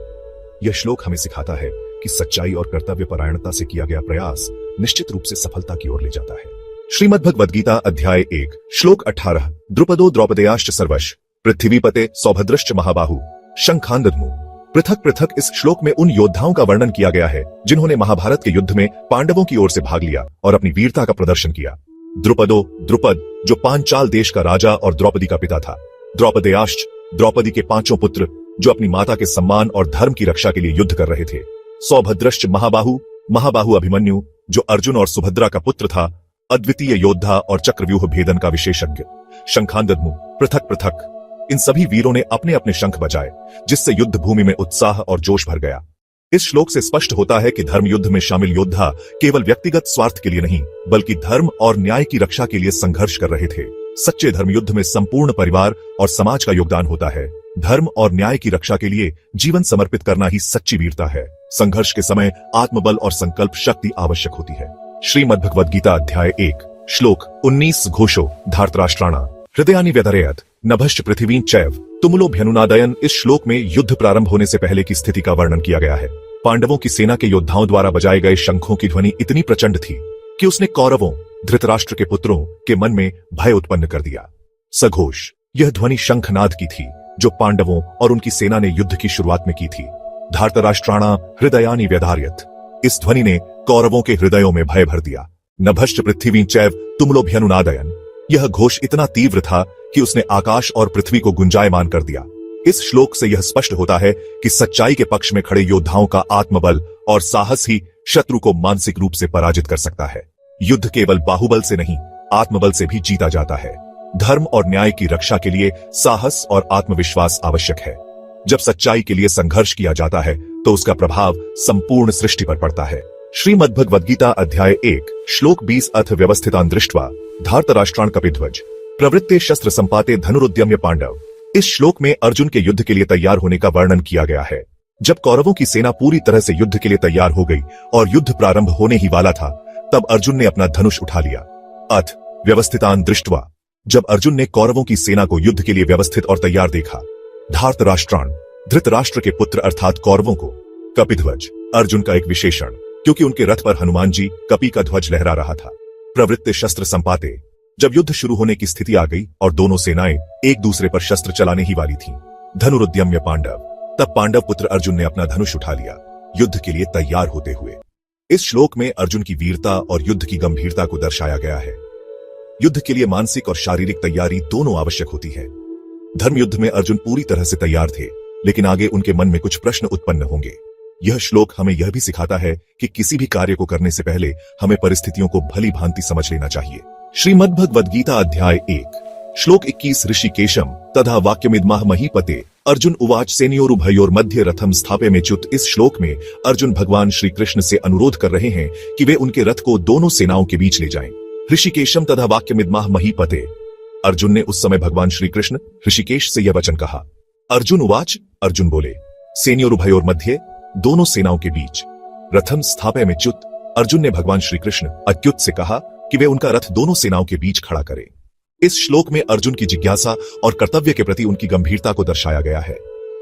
A: यह श्लोक हमें सिखाता है कि सच्चाई और कर्तव्य परायणता से किया गया प्रयास निश्चित रूप से सफलता की ओर ले जाता है। श्रीमद्भगवद गीता अध्याय 1 श्लोक 18 द्रुपदो द्रौपदेयाश्च सर्वश पृथ्वीपते सौभद्रश्च महाबाहु शंखांदध्मु। पृथक पृथक इस श्लोक में उन योद्धाओं का वर्णन किया गया है, जिन्होंने महाभारत के युद्ध में पांडवों की ओर से भाग लिया और अपनी वीरता का प्रदर्शन किया। द्रुपद जो पांचाल देश का राजा और द्रौपदी का पिता था। द्रौपदेयाश्च, द्रौपदी के 5 पुत्र जो अपनी माता के सम्मान और धर्म की रक्षा के लिए युद्ध कर रहे थे। सौभद्रश्च महाबाहु, महाबाहु अभिमन्यु जो अर्जुन और सुभद्रा का पुत्र था, अद्वितीय योद्धा और चक्रव्यूह भेदन का विशेषज्ञ, शंखांदद्मु, पृथक पृथक। इन सभी वीरों ने अपने अपने शंख बजाए, जिससे युद्ध भूमि में उत्साह और जोश भर गया। इस श्लोक से स्पष्ट होता है कि धर्म युद्ध में शामिल योद्धा केवल व्यक्तिगत स्वार्थ के लिए नहीं, बल्कि धर्म और न्याय की रक्षा के लिए संघर्ष कर रहे थे। सच्चे धर्म युद्ध में संपूर्ण परिवार और समाज का योगदान होता है। धर्म और न्याय की रक्षा के लिए जीवन समर्पित करना ही सच्ची वीरता है। संघर्ष के समय आत्मबल और संकल्प शक्ति आवश्यक होती है। श्रीमद् भगवद गीता अध्याय 1 श्लोक 19 घोषो धार्तराष्ट्राणा हृदयानि व्यधरयत् नभश्च पृथिवीं चैव तुमुलोऽभ्यनुनादयन्। इस श्लोक में युद्ध प्रारंभ होने से पहले की स्थिति का वर्णन किया गया है। पांडवों की सेना के योद्धाओं द्वारा बजाए गए शंखों की ध्वनि इतनी प्रचंड थी कि उसने कौरवों, धृतराष्ट्र के पुत्रों के मन में भय उत्पन्न कर दिया। सघोष, यह ध्वनि शंखनाद की थी जो पांडवों और उनकी सेना ने युद्ध की शुरुआत में की थी। धार्तराष्ट्राणा हृदयानि व्यधारयत्, इस ध्वनि ने कौरवों के हृदयों में भय भर दिया। नभश्च पृथ्वीं चैव तुमुलोऽभ्यनुनादयन्, यह घोष इतना तीव्र था कि उसने आकाश और पृथ्वी को गुंजायमान कर दिया। इस श्लोक से यह स्पष्ट होता है कि सच्चाई के पक्ष में खड़े योद्धाओं का आत्मबल और साहस ही शत्रु को मानसिक रूप से पराजित कर सकता है। युद्ध केवल बाहुबल से नहीं, आत्मबल से भी जीता जाता है। धर्म और न्याय की रक्षा के लिए साहस और आत्मविश्वास आवश्यक है। जब सच्चाई के लिए संघर्ष किया जाता है तो उसका प्रभाव संपूर्ण सृष्टि पर पड़ता है। श्रीमद्भगवद्गीता अध्याय 1 श्लोक 20 अथ व्यवस्थितान् दृष्ट्वा धार्तराष्ट्रान् कपिध्वज प्रवृत्ते शस्त्र संपाते धनुरुद्यम्य पांडव। इस श्लोक में अर्जुन के युद्ध के लिए तैयार होने का वर्णन किया गया है। जब कौरवों की सेना पूरी तरह से युद्ध के लिए तैयार हो गई और युद्ध प्रारंभ होने ही वाला था, तब अर्जुन ने अपना धनुष उठा लिया। अथ व्यवस्थितान् दृष्ट्वा, जब अर्जुन ने कौरवों की सेना को युद्ध के लिए व्यवस्थित और तैयार देखा। धार्तराष्ट्रान्, धृतराष्ट्र के पुत्र अर्थात कौरवों को। कपिध्वज, अर्जुन का एक विशेषण, क्योंकि उनके रथ पर हनुमान जी कपि का ध्वज लहरा रहा था। प्रवृत्ते शस्त्र संपाते, जब युद्ध शुरू होने की स्थिति आ गई और दोनों सेनाएं एक दूसरे पर शस्त्र चलाने ही वाली थीं। धनुरुद्यम्य पांडव, तब पांडव पुत्र अर्जुन ने अपना धनुष उठा लिया, युद्ध के लिए तैयार होते हुए। इस श्लोक में अर्जुन की वीरता और युद्ध की गंभीरता को दर्शाया गया है। युद्ध के लिए मानसिक और शारीरिक तैयारी दोनों आवश्यक होती है। धर्म युद्ध में अर्जुन पूरी तरह से तैयार थे, लेकिन आगे उनके मन में कुछ प्रश्न उत्पन्न होंगे। यह श्लोक हमें यह भी सिखाता है कि किसी भी कार्य को करने से पहले हमें परिस्थितियों को भली भांति समझ लेना चाहिए। श्रीमद्भगवद्गीता अध्याय 1 श्लोक 21 ऋषिकेशम तथा वाक्यमिदमाह महीपते अर्जुन उवाच सेनयोरुभयोर्मध्ये रथम स्थापयमेच्युत। इस श्लोक में अर्जुन भगवान श्री कृष्ण से अनुरोध कर रहे हैं कि वे उनके रथ को दोनों सेनाओं के बीच ले जाएं। ऋषिकेशम तथा वाक्यमिदमाह महीपते, अर्जुन ने उस समय भगवान श्री कृष्ण ऋषिकेश से यह वचन कहा। अर्जुन उवाच, अर्जुन बोले, सेनयोरुभयोर्मध्ये, दोनों सेनाओं के बीच। रथम स्थापयमेच्युत, अर्जुन ने भगवान श्री कृष्ण अच्युत से कहा कि वे उनका रथ दोनों सेनाओं के बीच खड़ा करें। इस श्लोक में अर्जुन की जिज्ञासा और कर्तव्य के प्रति उनकी गंभीरता को दर्शाया गया है।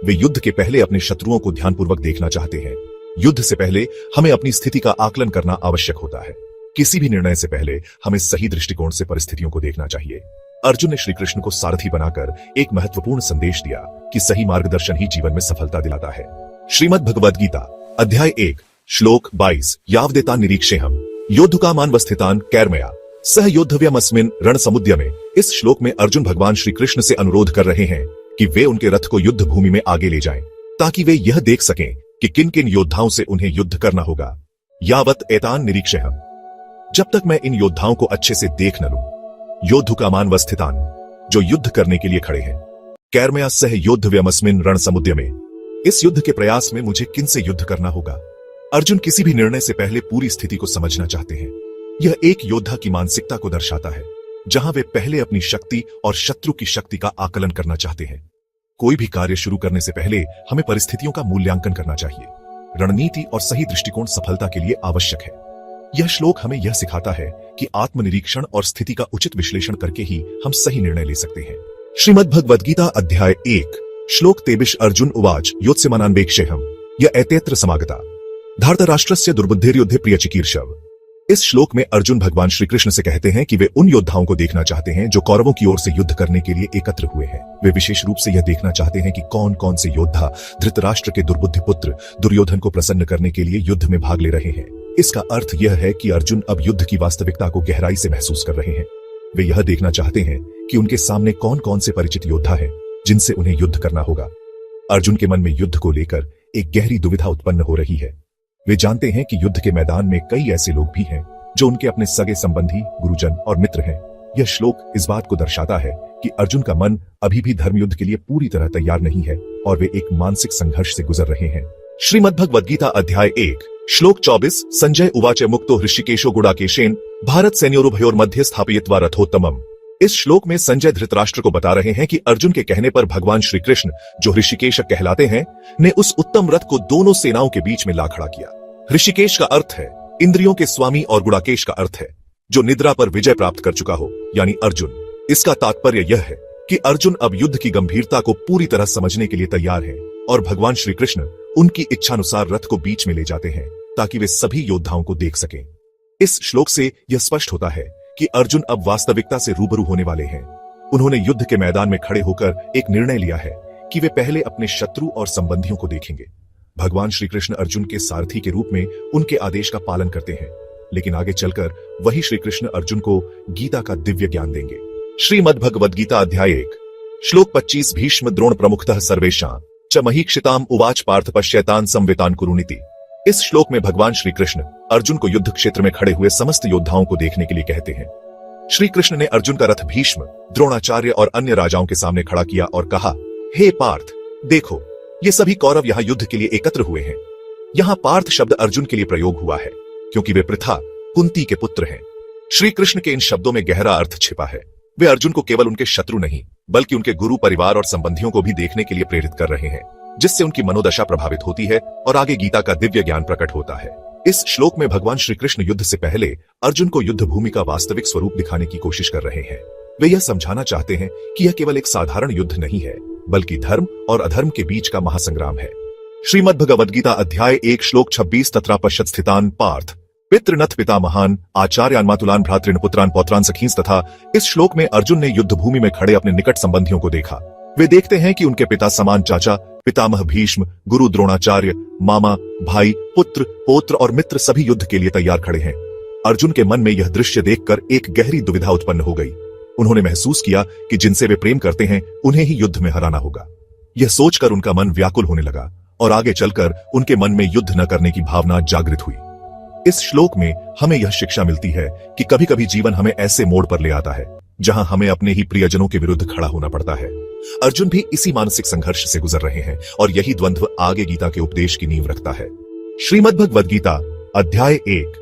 A: वे युद्ध के पहले अपने शत्रुओं को ध्यानपूर्वक देखना चाहते हैं। युद्ध से पहले हमें अपनी स्थिति का आकलन करना आवश्यक होता है। किसी भी निर्णय से पहले हमें सही दृष्टिकोण से परिस्थितियों को देखना चाहिए। अर्जुन ने श्री कृष्ण को सारथी बनाकर एक महत्वपूर्ण संदेश दिया कि सही मार्गदर्शन ही जीवन में सफलता दिलाता है। श्रीमद्भगवद्गीता अध्याय 1 श्लोक 22 यावदेतान् निरीक्षेऽहम् योद्धुकामानवस्थितान् कैर्मया सह योद्धव्यमस्मिन् रणसमुद्यमे। इस श्लोक में अर्जुन भगवान श्री कृष्ण से अनुरोध कर रहे हैं कि वे उनके रथ को युद्ध भूमि में आगे ले जाएं, ताकि वे यह देख सकें कि किन किन योद्धाओं से उन्हें युद्ध करना होगा। यावत एतान् निरीक्षेऽहम्, जब तक मैं इन योद्धाओं को अच्छे से देख न लूं। योद्धुकामानवस्थितान्, जो युद्ध करने के लिए खड़े हैं। कैर्मया सह योद्धव्यमस्मिन् रणसमुद्यमे, इस युद्ध के प्रयास में मुझे किन से युद्ध करना होगा। अर्जुन किसी भी निर्णय से पहले पूरी स्थिति को समझना चाहते हैं। यह एक योद्धा की मानसिकता को दर्शाता है, जहां वे पहले अपनी शक्ति और शत्रु की शक्ति का आकलन करना चाहते हैं। कोई भी कार्य शुरू करने से पहले हमें परिस्थितियों का मूल्यांकन करना चाहिए। रणनीति और सही दृष्टिकोण सफलता के लिए आवश्यक है। यह श्लोक हमें यह सिखाता है कि आत्मनिरीक्षण और स्थिति का उचित विश्लेषण करके ही हम सही निर्णय ले सकते हैं। श्रीमद्भगवद्गीता अध्याय 1 श्लोक 23 अर्जुन उवाच योत्स्यमानान्वेक्षेऽहम् य एतेऽत्र समागता धार्तराष्ट्रस्य दुर्बुद्धिर्युद्धे प्रियचिकीर्षव। इस श्लोक में अर्जुन भगवान श्री कृष्ण से कहते हैं कि वे उन योद्धाओं को देखना चाहते हैं जो कौरवों की ओर से युद्ध करने के लिए एकत्र हुए हैं। वे विशेष रूप से यह देखना चाहते हैं कि कौन कौन से योद्धा धृतराष्ट्र के दुर्बुद्धि पुत्र दुर्योधन को प्रसन्न करने के लिए युद्ध में भाग ले रहे हैं। इसका अर्थ यह है कि अर्जुन अब युद्ध की वास्तविकता को गहराई से महसूस कर रहे हैं। वे यह देखना चाहते हैं कि उनके सामने कौन कौन से परिचित योद्धा हैं जिनसे उन्हें युद्ध करना होगा। अर्जुन के मन में युद्ध को लेकर एक गहरी दुविधा उत्पन्न हो रही है। वे जानते हैं कि युद्ध के मैदान में कई ऐसे लोग भी हैं जो उनके अपने सगे संबंधी, गुरुजन और मित्र हैं। यह श्लोक इस बात को दर्शाता है कि अर्जुन का मन अभी भी धर्मयुद्ध के लिए पूरी तरह तैयार नहीं है और वे एक मानसिक संघर्ष से गुजर रहे हैं। श्रीमद्भगवद्गीता अध्याय 1 श्लोक 24 संजय उवाच मुक्तो हृषिकेशो गुडाकेशेन भारत सैन्योरुभयोर्मध्ये स्थापयित्वा रथोत्तमम्। इस श्लोक में संजय धृतराष्ट्र को बता रहे हैं कि अर्जुन के कहने पर भगवान श्री कृष्ण, जो ऋषिकेश कहलाते हैं, ने उस उत्तम रथ को दोनों सेनाओं के बीच में ला खड़ा किया। ऋषिकेश का अर्थ है इंद्रियों के स्वामी और गुडाकेश का अर्थ है जो निद्रा पर विजय प्राप्त कर चुका हो, यानी अर्जुन। इसका तात्पर्य यह है कि अर्जुन अब युद्ध की गंभीरता को पूरी तरह समझने के लिए तैयार है और भगवान श्री कृष्ण उनकी इच्छानुसार रथ को बीच में ले जाते हैं ताकि वे सभी योद्धाओं को देख सकें। इस श्लोक से यह स्पष्ट होता है कि अर्जुन अब वास्तविकता से रूबरू होने वाले हैं। उन्होंने युद्ध के मैदान में खड़े होकर एक निर्णय लिया है कि वे पहले अपने शत्रु और संबंधियों को देखेंगे। भगवान श्री कृष्ण अर्जुन के सारथी के रूप में उनके आदेश का पालन करते हैं, लेकिन आगे चलकर वही श्री कृष्ण अर्जुन को गीता का दिव्य ज्ञान देंगे। श्रीमद्भगवद्गीता अध्याय 1 श्लोक 25 भीष्म द्रोण प्रमुखतः सर्वेषां च महीक्षिताम उवाच पार्थ पश्यतान संवितान कुरुनीति। इस श्लोक में भगवान श्री कृष्ण अर्जुन को युद्ध क्षेत्र में खड़े हुए समस्त योद्धाओं को देखने के लिए कहते हैं। श्री कृष्ण ने अर्जुन का रथ भीष्म, द्रोणाचार्य और अन्य राजाओं के सामने खड़ा किया और कहा, हे पार्थ, देखो, ये सभी कौरव यहाँ युद्ध के लिए एकत्र हुए हैं। यहाँ पार्थ शब्द अर्जुन के लिए प्रयोग हुआ है क्योंकि वे पृथा, कुंती के पुत्र हैं। श्री कृष्ण के इन शब्दों में गहरा अर्थ छिपा है। वे अर्जुन को केवल उनके शत्रु नहीं बल्कि उनके गुरु, परिवार और संबंधियों को भी देखने के लिए प्रेरित कर रहे हैं, जिससे उनकी मनोदशा प्रभावित होती है और आगे गीता का दिव्य ज्ञान प्रकट होता है। इस श्लोक में भगवान श्री कृष्ण युद्ध से पहले अर्जुन को युद्ध भूमि का वास्तविक स्वरूप दिखाने की कोशिश कर रहे हैं। वे यह समझाना चाहते हैं कि यह केवल एक साधारण युद्ध नहीं है बल्कि धर्म और अधर्म के बीच का महासंग्राम है। श्रीमद्भगवद्गीता अध्याय 1 श्लोक 26 तत्र पश्यत् स्थितान पार्थ पितृनथ पिता महान आचार्यान मातुलान भ्रातृन पुत्रान पौत्रान सखींस। तथा इस श्लोक में अर्जुन ने युद्ध भूमि में खड़े अपने निकट संबंधियों को देखा। वे देखते हैं कि उनके पिता समान चाचा, पितामह भीष्म, गुरु द्रोणाचार्य, मामा, भाई, पुत्र, पौत्र और मित्र सभी युद्ध के लिए तैयार खड़े हैं। अर्जुन के मन में यह दृश्य देखकर एक गहरी दुविधा उत्पन्न हो गई। उन्होंने महसूस किया कि जिनसे वे प्रेम करते हैं उन्हें ही युद्ध में हराना होगा। यह सोचकर उनका मन व्याकुल होने लगा और आगे चलकर उनके मन में युद्ध न करने की भावना जागृत हुई। इस श्लोक में हमें यह शिक्षा मिलती है कि कभी कभी जीवन हमें ऐसे मोड़ पर ले आता है जहां हमें अपने ही प्रियजनों के विरुद्ध खड़ा होना पड़ता है। अर्जुन भी इसी मानसिक संघर्ष से गुजर रहे हैं और यही द्वंद्व आगे गीता के उपदेश की नींव रखता है। श्रीमद्भगवद्गीता अध्याय 1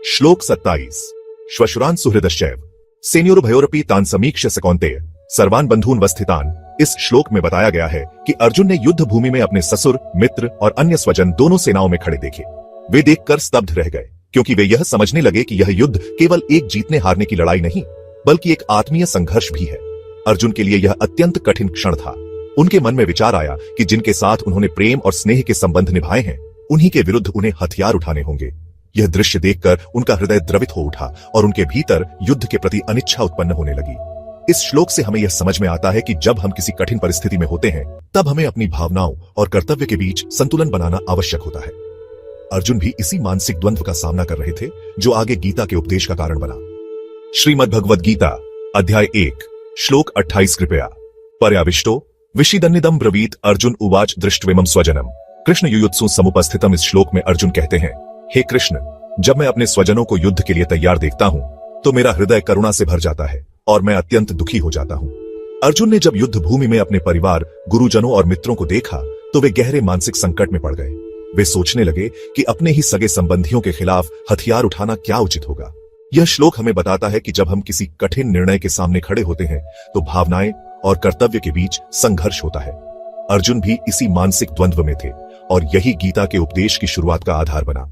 A: श्लोक 27 श्वशुरान सुहृदश्चैव सेनयोरुभयोरपि तान समीक्ष्य स कौन्तेय सर्वान बंधून वस्थितान। इस श्लोक में बताया गया है कि अर्जुन ने युद्ध भूमि में अपने ससुर, मित्र और अन्य स्वजन दोनों सेनाओं में खड़े देखे। वे देखकर स्तब्ध रह गए क्योंकि वे यह समझने लगे कि यह युद्ध केवल एक जीतने हारने की लड़ाई नहीं बल्कि एक आत्मीय संघर्ष भी है। अर्जुन के लिए यह अत्यंत कठिन क्षण था। उनके मन में विचार आया कि जिनके साथ उन्होंने प्रेम और स्नेह के संबंध निभाए हैं उन्हीं के विरुद्ध उन्हें हथियार उठाने होंगे। यह दृश्य देखकर उनका हृदय द्रवित हो उठा और उनके भीतर युद्ध के प्रति अनिच्छा उत्पन्न होने लगी। इस श्लोक से हमें यह समझ में आता है कि जब हम किसी कठिन परिस्थिति में होते हैं तब हमें अपनी भावनाओं और कर्तव्य के बीच संतुलन बनाना आवश्यक होता है। अर्जुन भी इसी मानसिक द्वंद्व का सामना कर रहे थे जो आगे गीता के उपदेश का कारण बना। श्रीमद्भगवद्गीता अध्याय 1 श्लोक 28 कृपया पर्याविष्टो विषिदन्निदं ब्रवीत अर्जुन उवाच दृष्ट्वेमं स्वजनम। कृष्ण युयुत्सु समुपस्थितम। इस श्लोक में अर्जुन कहते हैं, हे कृष्ण, जब मैं अपने स्वजनों को युद्ध के लिए तैयार देखता हूं तो मेरा हृदय करुणा से भर जाता है और मैं अत्यंत दुखी हो जाता हूं। अर्जुन ने जब युद्ध भूमि में अपने परिवार, गुरुजनों और मित्रों को देखा तो वे गहरे मानसिक संकट में पड़ गए। वे सोचने लगे कि अपने ही सगे संबंधियों के खिलाफ हथियार उठाना क्या उचित होगा। यह श्लोक हमें बताता है कि जब हम किसी कठिन निर्णय के सामने खड़े होते हैं तो भावनाएं और कर्तव्य के बीच संघर्ष होता है। अर्जुन भी इसी मानसिक द्वंद्व में थे और यही गीता के उपदेश की शुरुआत का आधार बना।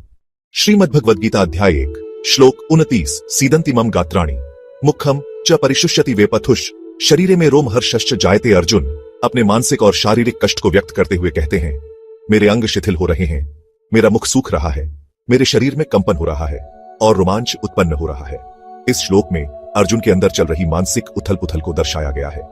A: श्रीमद्भगवद्गीता अध्याय 1 श्लोक 29 सीदंति मम गात्राणि मुखम च परिशुष्यति वेपथुष शरीरे में रोमहर्षश्च जायते। अर्जुन अपने मानसिक और शारीरिक कष्ट को व्यक्त करते हुए कहते हैं, मेरे अंग शिथिल हो रहे हैं, मेरा मुख सूख रहा है, मेरे शरीर में कंपन हो रहा है और रोमांच उत्पन्न हो रहा है। इस श्लोक में अर्जुन के अंदर चल रही मानसिक उथल पुथल को दर्शाया गया है।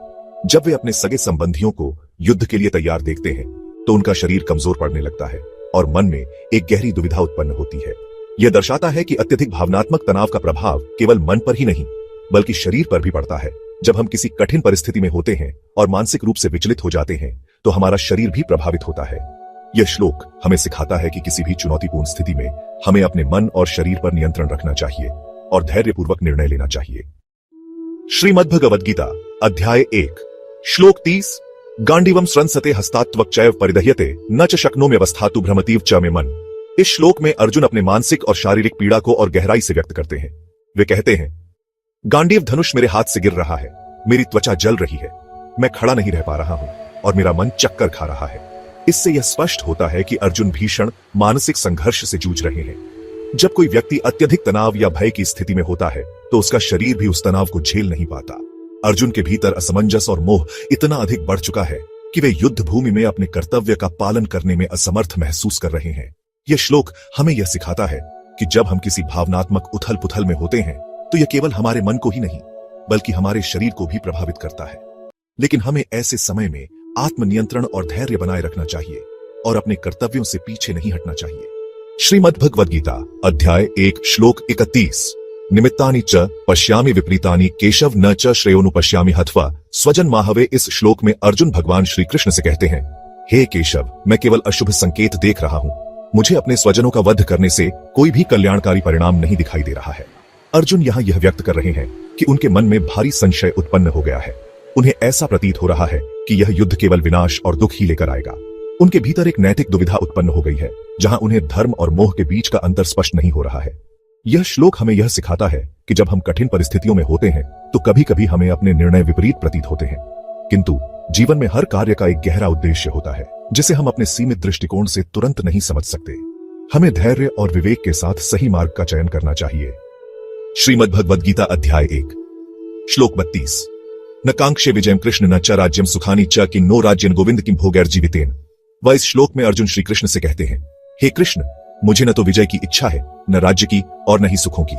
A: जब वे अपने सगे संबंधियों को युद्ध के लिए तैयार देखते हैं तो उनका शरीर कमजोर पड़ने लगता है और मन में एक गहरी दुविधा उत्पन्न होती है। यह दर्शाता है कि अत्यधिक भावनात्मक तनाव का प्रभाव केवल मन पर ही नहीं बल्कि शरीर पर भी पड़ता है। जब हम किसी कठिन परिस्थिति में होते हैं और मानसिक रूप से विचलित हो जाते हैं तो हमारा शरीर भी प्रभावित होता है। यह श्लोक हमें सिखाता है कि किसी भी चुनौतीपूर्ण स्थिति में हमें अपने मन और शरीर पर नियंत्रण रखना चाहिए और धैर्यपूर्वक निर्णय लेना चाहिए। श्रीमद्भगवद गीता अध्याय 1 श्लोक 30 गांडीवम स्रंसते हस्तात्वक चैव परिदह्यते न च शक्नोम्यवस्थातु भ्रमतीव च मे मन। इस श्लोक में अर्जुन अपने मानसिक और शारीरिक पीड़ा को और गहराई से व्यक्त करते हैं। वे कहते हैं, गांडीव धनुष मेरे हाथ से गिर रहा है, मेरी त्वचा जल रही है, मैं खड़ा नहीं रह पा रहा हूं और मेरा मन चक्कर खा रहा है। इससे यह स्पष्ट होता है कि अर्जुन भीषण मानसिक संघर्ष से जूझ रहे हैं। जब कोई व्यक्ति अत्यधिक तनाव या भय की स्थिति में होता है तो उसका शरीर भी उस तनाव को झेल नहीं पाता। अर्जुन के भीतर असमंजस और मोह इतना अधिक बढ़ चुका है कि वे युद्ध भूमि में अपने कर्तव्य का पालन करने में असमर्थ महसूस कर रहे हैं। यह श्लोक हमें यह सिखाता है कि जब हम किसी भावनात्मक उथल पुथल में होते हैं तो यह केवल हमारे मन को ही नहीं बल्कि हमारे शरीर को भी प्रभावित करता है। लेकिन हमें ऐसे समय में आत्मनियंत्रण और धैर्य बनाए रखना चाहिए और अपने कर्तव्यों से पीछे नहीं हटना चाहिए। श्रीमद्भगवद गीता अध्याय 1 श्लोक 31 निमित्तानि च पश्यामि विपरीतानि केशव न च श्रेयोनु पश्यामि हत्वा स्वजन माहवे। इस श्लोक में अर्जुन भगवान श्री कृष्ण से कहते हैं, हे केशव, मैं केवल अशुभ संकेत देख रहा हूं, मुझे अपने स्वजनों का वध करने से कोई भी कल्याणकारी परिणाम नहीं दिखाई दे रहा है। अर्जुन यहां यह व्यक्त कर रहे हैं कि उनके मन में भारी संशय उत्पन्न हो गया है। उन्हें ऐसा प्रतीत हो रहा है कि यह युद्ध केवल विनाश और दुख ही लेकर आएगा। उनके भीतर एक नैतिक दुविधा उत्पन्न हो गई है जहां उन्हें धर्म और मोह के बीच का अंतर स्पष्ट नहीं हो रहा है। यह श्लोक हमें यह सिखाता है कि जब हम कठिन परिस्थितियों में होते हैं तो कभी कभी हमें अपने निर्णय विपरीत प्रतीत होते हैं, किंतु जीवन में हर कार्य का एक गहरा उद्देश्य होता है जिसे हम अपने सीमित दृष्टिकोण से तुरंत नहीं समझ सकते। हमें धैर्य और विवेक के साथ सही मार्ग का चयन करना चाहिए। श्रीमद्भगवद गीता अध्याय 1 श्लोक 32 न कांक्षे विजयम कृष्ण न च राज्यम सुखानि च कि नो राज्यन गोविंद किम भोगैर्जीवितेन। वह इस श्लोक में अर्जुन श्री कृष्ण से कहते हैं, हे कृष्ण, मुझे न तो विजय की इच्छा है, न राज्य की और न ही सुखों की।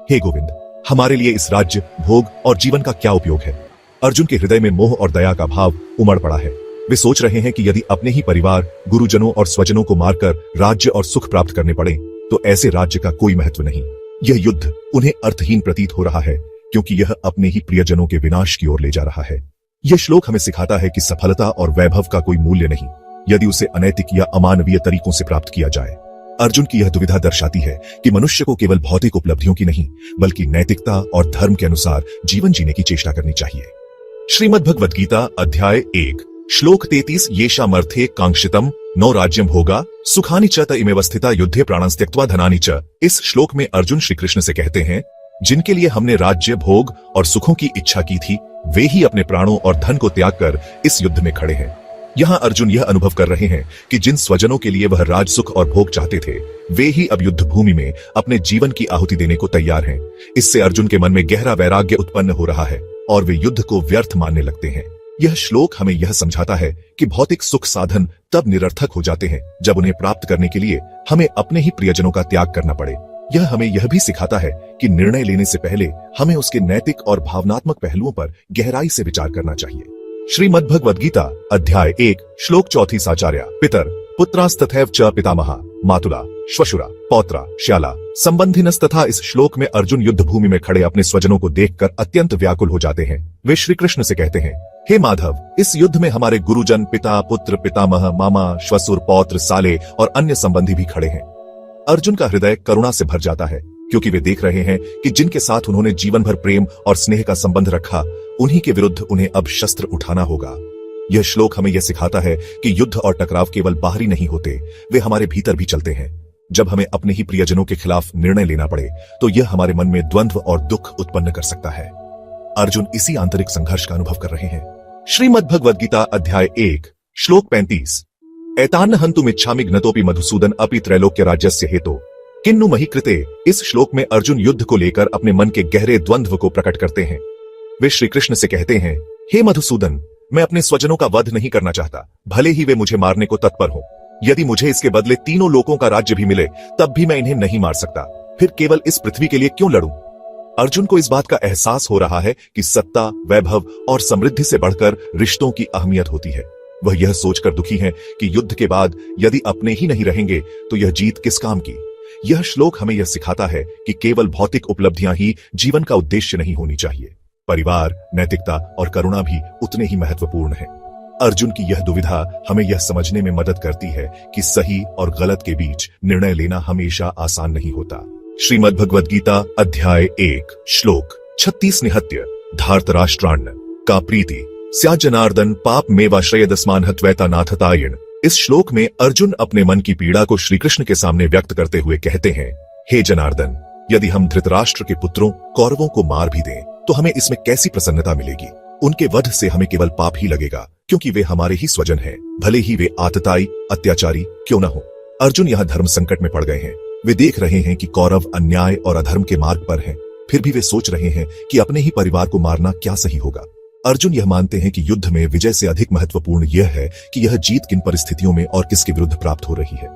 A: हे गोविंद, हमारे लिए इस राज्य, भोग और जीवन का क्या उपयोग है। अर्जुन के हृदय में मोह और दया का भाव उमड़ पड़ा है। वे सोच रहे हैं कि यदि अपने ही परिवार, गुरुजनों और स्वजनों को मारकर राज्य और सुख प्राप्त करने पड़े तो ऐसे राज्य का कोई महत्व नहीं। यह युद्ध उन्हें अर्थहीन प्रतीत हो रहा है क्योंकि यह अपने ही प्रियजनों के विनाश की ओर ले जा रहा है। यह श्लोक हमें सिखाता है कि सफलता और वैभव का कोई मूल्य नहीं यदि उसे अनैतिक या अमानवीय तरीकों से प्राप्त किया जाए। अर्जुन की यह दुविधा दर्शाती है कि मनुष्य को केवल भौतिक उपलब्धियों की नहीं बल्कि नैतिकता और धर्म के अनुसार जीवन जीने की चेष्टा करनी चाहिए। श्रीमद्भगवद गीता अध्याय 1 श्लोक 33 येषामर्थे कांक्षितम नो राज्यम भोगा सुखानि च त इमेव स्थिता युद्धे प्राणांस त्यक्त्वा धनानि च। इस श्लोक में अर्जुन श्री कृष्ण से कहते हैं, जिनके लिए हमने राज्य, भोग और सुखों की इच्छा की थी वे ही अपने प्राणों और धन को त्याग कर इस युद्ध में खड़े हैं। यहाँ अर्जुन यह अनुभव कर रहे हैं कि जिन स्वजनों के लिए वह राज, सुख और भोग चाहते थे वे ही अब युद्ध भूमि में अपने जीवन की आहुति देने को तैयार हैं। इससे अर्जुन के मन में गहरा वैराग्य उत्पन्न हो रहा है और वे युद्ध को व्यर्थ मानने लगते हैं। यह श्लोक हमें यह समझाता है कि भौतिक सुख साधन तब निरर्थक हो जाते हैं जब उन्हें प्राप्त करने के लिए हमें अपने ही प्रियजनों का त्याग करना पड़े। यह हमें यह भी सिखाता है कि निर्णय लेने से पहले हमें उसके नैतिक और भावनात्मक पहलुओं पर गहराई से विचार करना चाहिए। श्रीमद्भगवद गीता अध्याय 1 श्लोक 34 साचार्य पितर पुत्रास्तथैव च पितामहा मातुला श्वशुरा पौत्रा श्याला संबंधिनस्तथा। इस श्लोक में अर्जुन युद्ध भूमि में खड़े अपने स्वजनों को देखकर अत्यंत व्याकुल हो जाते हैं। वे श्री कृष्ण से कहते हैं, हे माधव, इस युद्ध में हमारे गुरुजन, पिता, पुत्र, पितामह, मामा, श्वशुर, पौत्र, साले और अन्य संबंधी भी खड़े हैं। अर्जुन का हृदय करुणा से भर जाता है क्योंकि वे देख रहे हैं कि जिनके साथ उन्होंने जीवन भर प्रेम और स्नेह का संबंध रखा उन्हीं के विरुद्ध उन्हें अब शस्त्र उठाना होगा। यह श्लोक हमें यह सिखाता है कि युद्ध और टकराव केवल बाहरी नहीं होते, वे हमारे भीतर भी चलते हैं। जब हमें अपने ही प्रियजनों के खिलाफ निर्णय लेना पड़े तो यह हमारे मन में द्वंद्व और दुख उत्पन्न कर सकता है। अर्जुन इसी आंतरिक संघर्ष का अनुभव कर रहे हैं। श्रीमद्भगवद गीता अध्याय 1 श्लोक 35 एतान्न हन्तुमिच्छामि घ्नतोपि मधुसूदन अपि त्रैलोक्य राज्यस्य हेतो किन्नु महि कृते। इस श्लोक में अर्जुन युद्ध को लेकर अपने मन के गहरे द्वंद्व को प्रकट करते हैं। वे श्री कृष्ण से कहते हैं, हे मधुसूदन, मैं अपने स्वजनों का वध नहीं करना चाहता, भले ही वे मुझे मारने को तत्पर हों। यदि मुझे इसके बदले तीनों लोकों का राज्य भी मिले तब भी मैं इन्हें नहीं मार सकता। फिर केवल इस पृथ्वी के लिए क्यों लड़ूं? अर्जुन को इस बात का एहसास हो रहा है कि सत्ता, वैभव और समृद्धि से बढ़कर रिश्तों की अहमियत होती है। वह यह सोचकर दुखी हैं कि युद्ध के बाद यदि अपने ही नहीं रहेंगे तो यह जीत किस काम की। यह श्लोक हमें यह सिखाता है कि केवल भौतिक उपलब्धियां ही जीवन का उद्देश्य नहीं होनी चाहिए। परिवार, नैतिकता और करुणा भी उतने ही महत्वपूर्ण हैं। अर्जुन की यह दुविधा हमें यह समझने में मदद करती है कि सही और गलत के बीच निर्णय लेना हमेशा आसान नहीं होता। श्रीमद् भगवद गीता अध्याय 1 श्लोक 36 निहत्य धार्तराष्ट्रान्न का प्रीति स्या जनार्दन पाप मेवाश्रयदस्मान हत्वैता नाथतायण। इस श्लोक में अर्जुन अपने मन की पीड़ा को श्री कृष्ण के सामने व्यक्त करते हुए कहते हैं, हे जनार्दन, यदि हम धृतराष्ट्र के पुत्रों कौरवों को मार भी दें तो हमें इसमें कैसी प्रसन्नता मिलेगी। उनके वध से हमें केवल पाप ही लगेगा, क्योंकि वे हमारे ही स्वजन हैं, भले ही वे आतताई अत्याचारी क्यों न हो। अर्जुन यहाँ धर्म संकट में पड़ गए हैं। वे देख रहे हैं कि कौरव अन्याय और अधर्म के मार्ग पर हैं, फिर भी वे सोच रहे हैं कि अपने ही परिवार को मारना क्या सही होगा। अर्जुन यह मानते हैं कि युद्ध में विजय से अधिक महत्वपूर्ण यह है कि यह जीत किन परिस्थितियों में और किसके विरुद्ध प्राप्त हो रही है।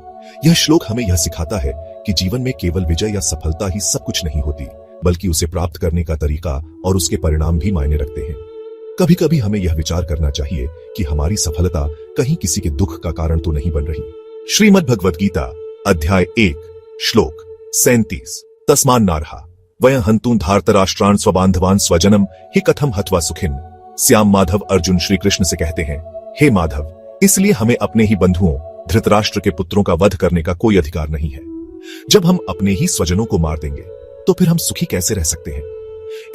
A: यह श्लोक हमें यह सिखाता है कि जीवन में केवल विजय या सफलता ही सब कुछ नहीं होती, बल्कि उसे प्राप्त करने का तरीका और उसके परिणाम भी मायने रखते हैं। कभी कभी हमें यह विचार करना चाहिए कि हमारी सफलता कहीं किसी के दुख का कारण तो नहीं बन रही। श्रीमद् भगवद गीता अध्याय 1 श्लोक 37 तस्मान नारहा वयं हंतु धार्तराष्ट्रान् स्वबांधवान् स्वजनम हि कथम हत्वा सुखिन। श्याम माधव अर्जुन श्री कृष्ण से कहते हैं, हे माधव, इसलिए हमें अपने ही बंधुओं धृतराष्ट्र के पुत्रों का वध करने का कोई अधिकार नहीं है। जब हम अपने ही स्वजनों को मार देंगे तो फिर हम सुखी कैसे रह सकते हैं।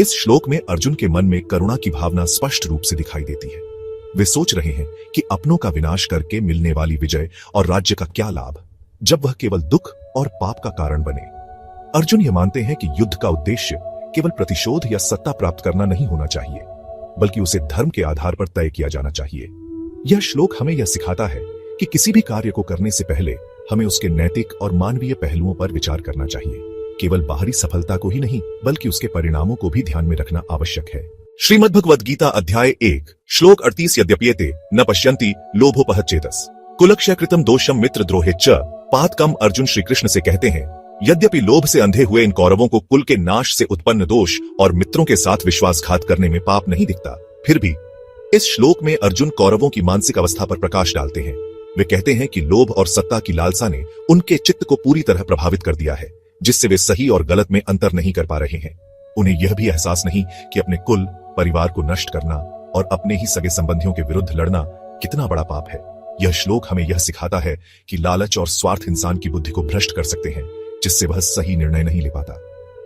A: इस श्लोक में अर्जुन के मन में करुणा की भावना स्पष्ट रूप से दिखाई देती है। वे सोच रहे हैं कि अपनों का विनाश करके मिलने वाली विजय और राज्य का क्या लाभ, जब वह केवल दुख और पाप का कारण बने। अर्जुन ये मानते हैं कि युद्ध का उद्देश्य केवल प्रतिशोध या सत्ता प्राप्त करना नहीं होना चाहिए, बल्कि उसे धर्म के आधार पर तय किया जाना चाहिए। यह श्लोक हमें यह सिखाता है कि किसी भी कार्य को करने से पहले हमें उसके नैतिक और मानवीय पहलुओं पर विचार करना चाहिए। केवल बाहरी सफलता को ही नहीं, बल्कि उसके परिणामों को भी ध्यान में रखना आवश्यक है। श्रीमद् भगवद गीता अध्याय 1 श्लोक 38 यद्यप्येते न पश्यन्ति लोभोपहच्चेतस कुलक्षय कृतम दोषम मित्र द्रोहे च पातकम। अर्जुन श्री कृष्ण से कहते हैं, यद्यपि लोभ से अंधे हुए इन कौरवों को कुल के नाश से उत्पन्न दोष और मित्रों के साथ विश्वासघात करने में पाप नहीं दिखता, फिर भी इस श्लोक में अर्जुन कौरवों की मानसिक अवस्था पर प्रकाश डालते हैं। वे कहते हैं कि लोभ और सत्ता की लालसा ने उनके चित्त को पूरी तरह प्रभावित कर दिया है, जिससे वे सही और गलत में अंतर नहीं कर पा रहे हैं। उन्हें यह भी एहसास नहीं कि अपने कुल परिवार को नष्ट करना और अपने ही सगे संबंधियों के विरुद्ध लड़ना कितना बड़ा पाप है। यह श्लोक हमें यह सिखाता है कि लालच और स्वार्थ इंसान की बुद्धि को भ्रष्ट कर सकते हैं, जिससे वह सही निर्णय नहीं ले पाता।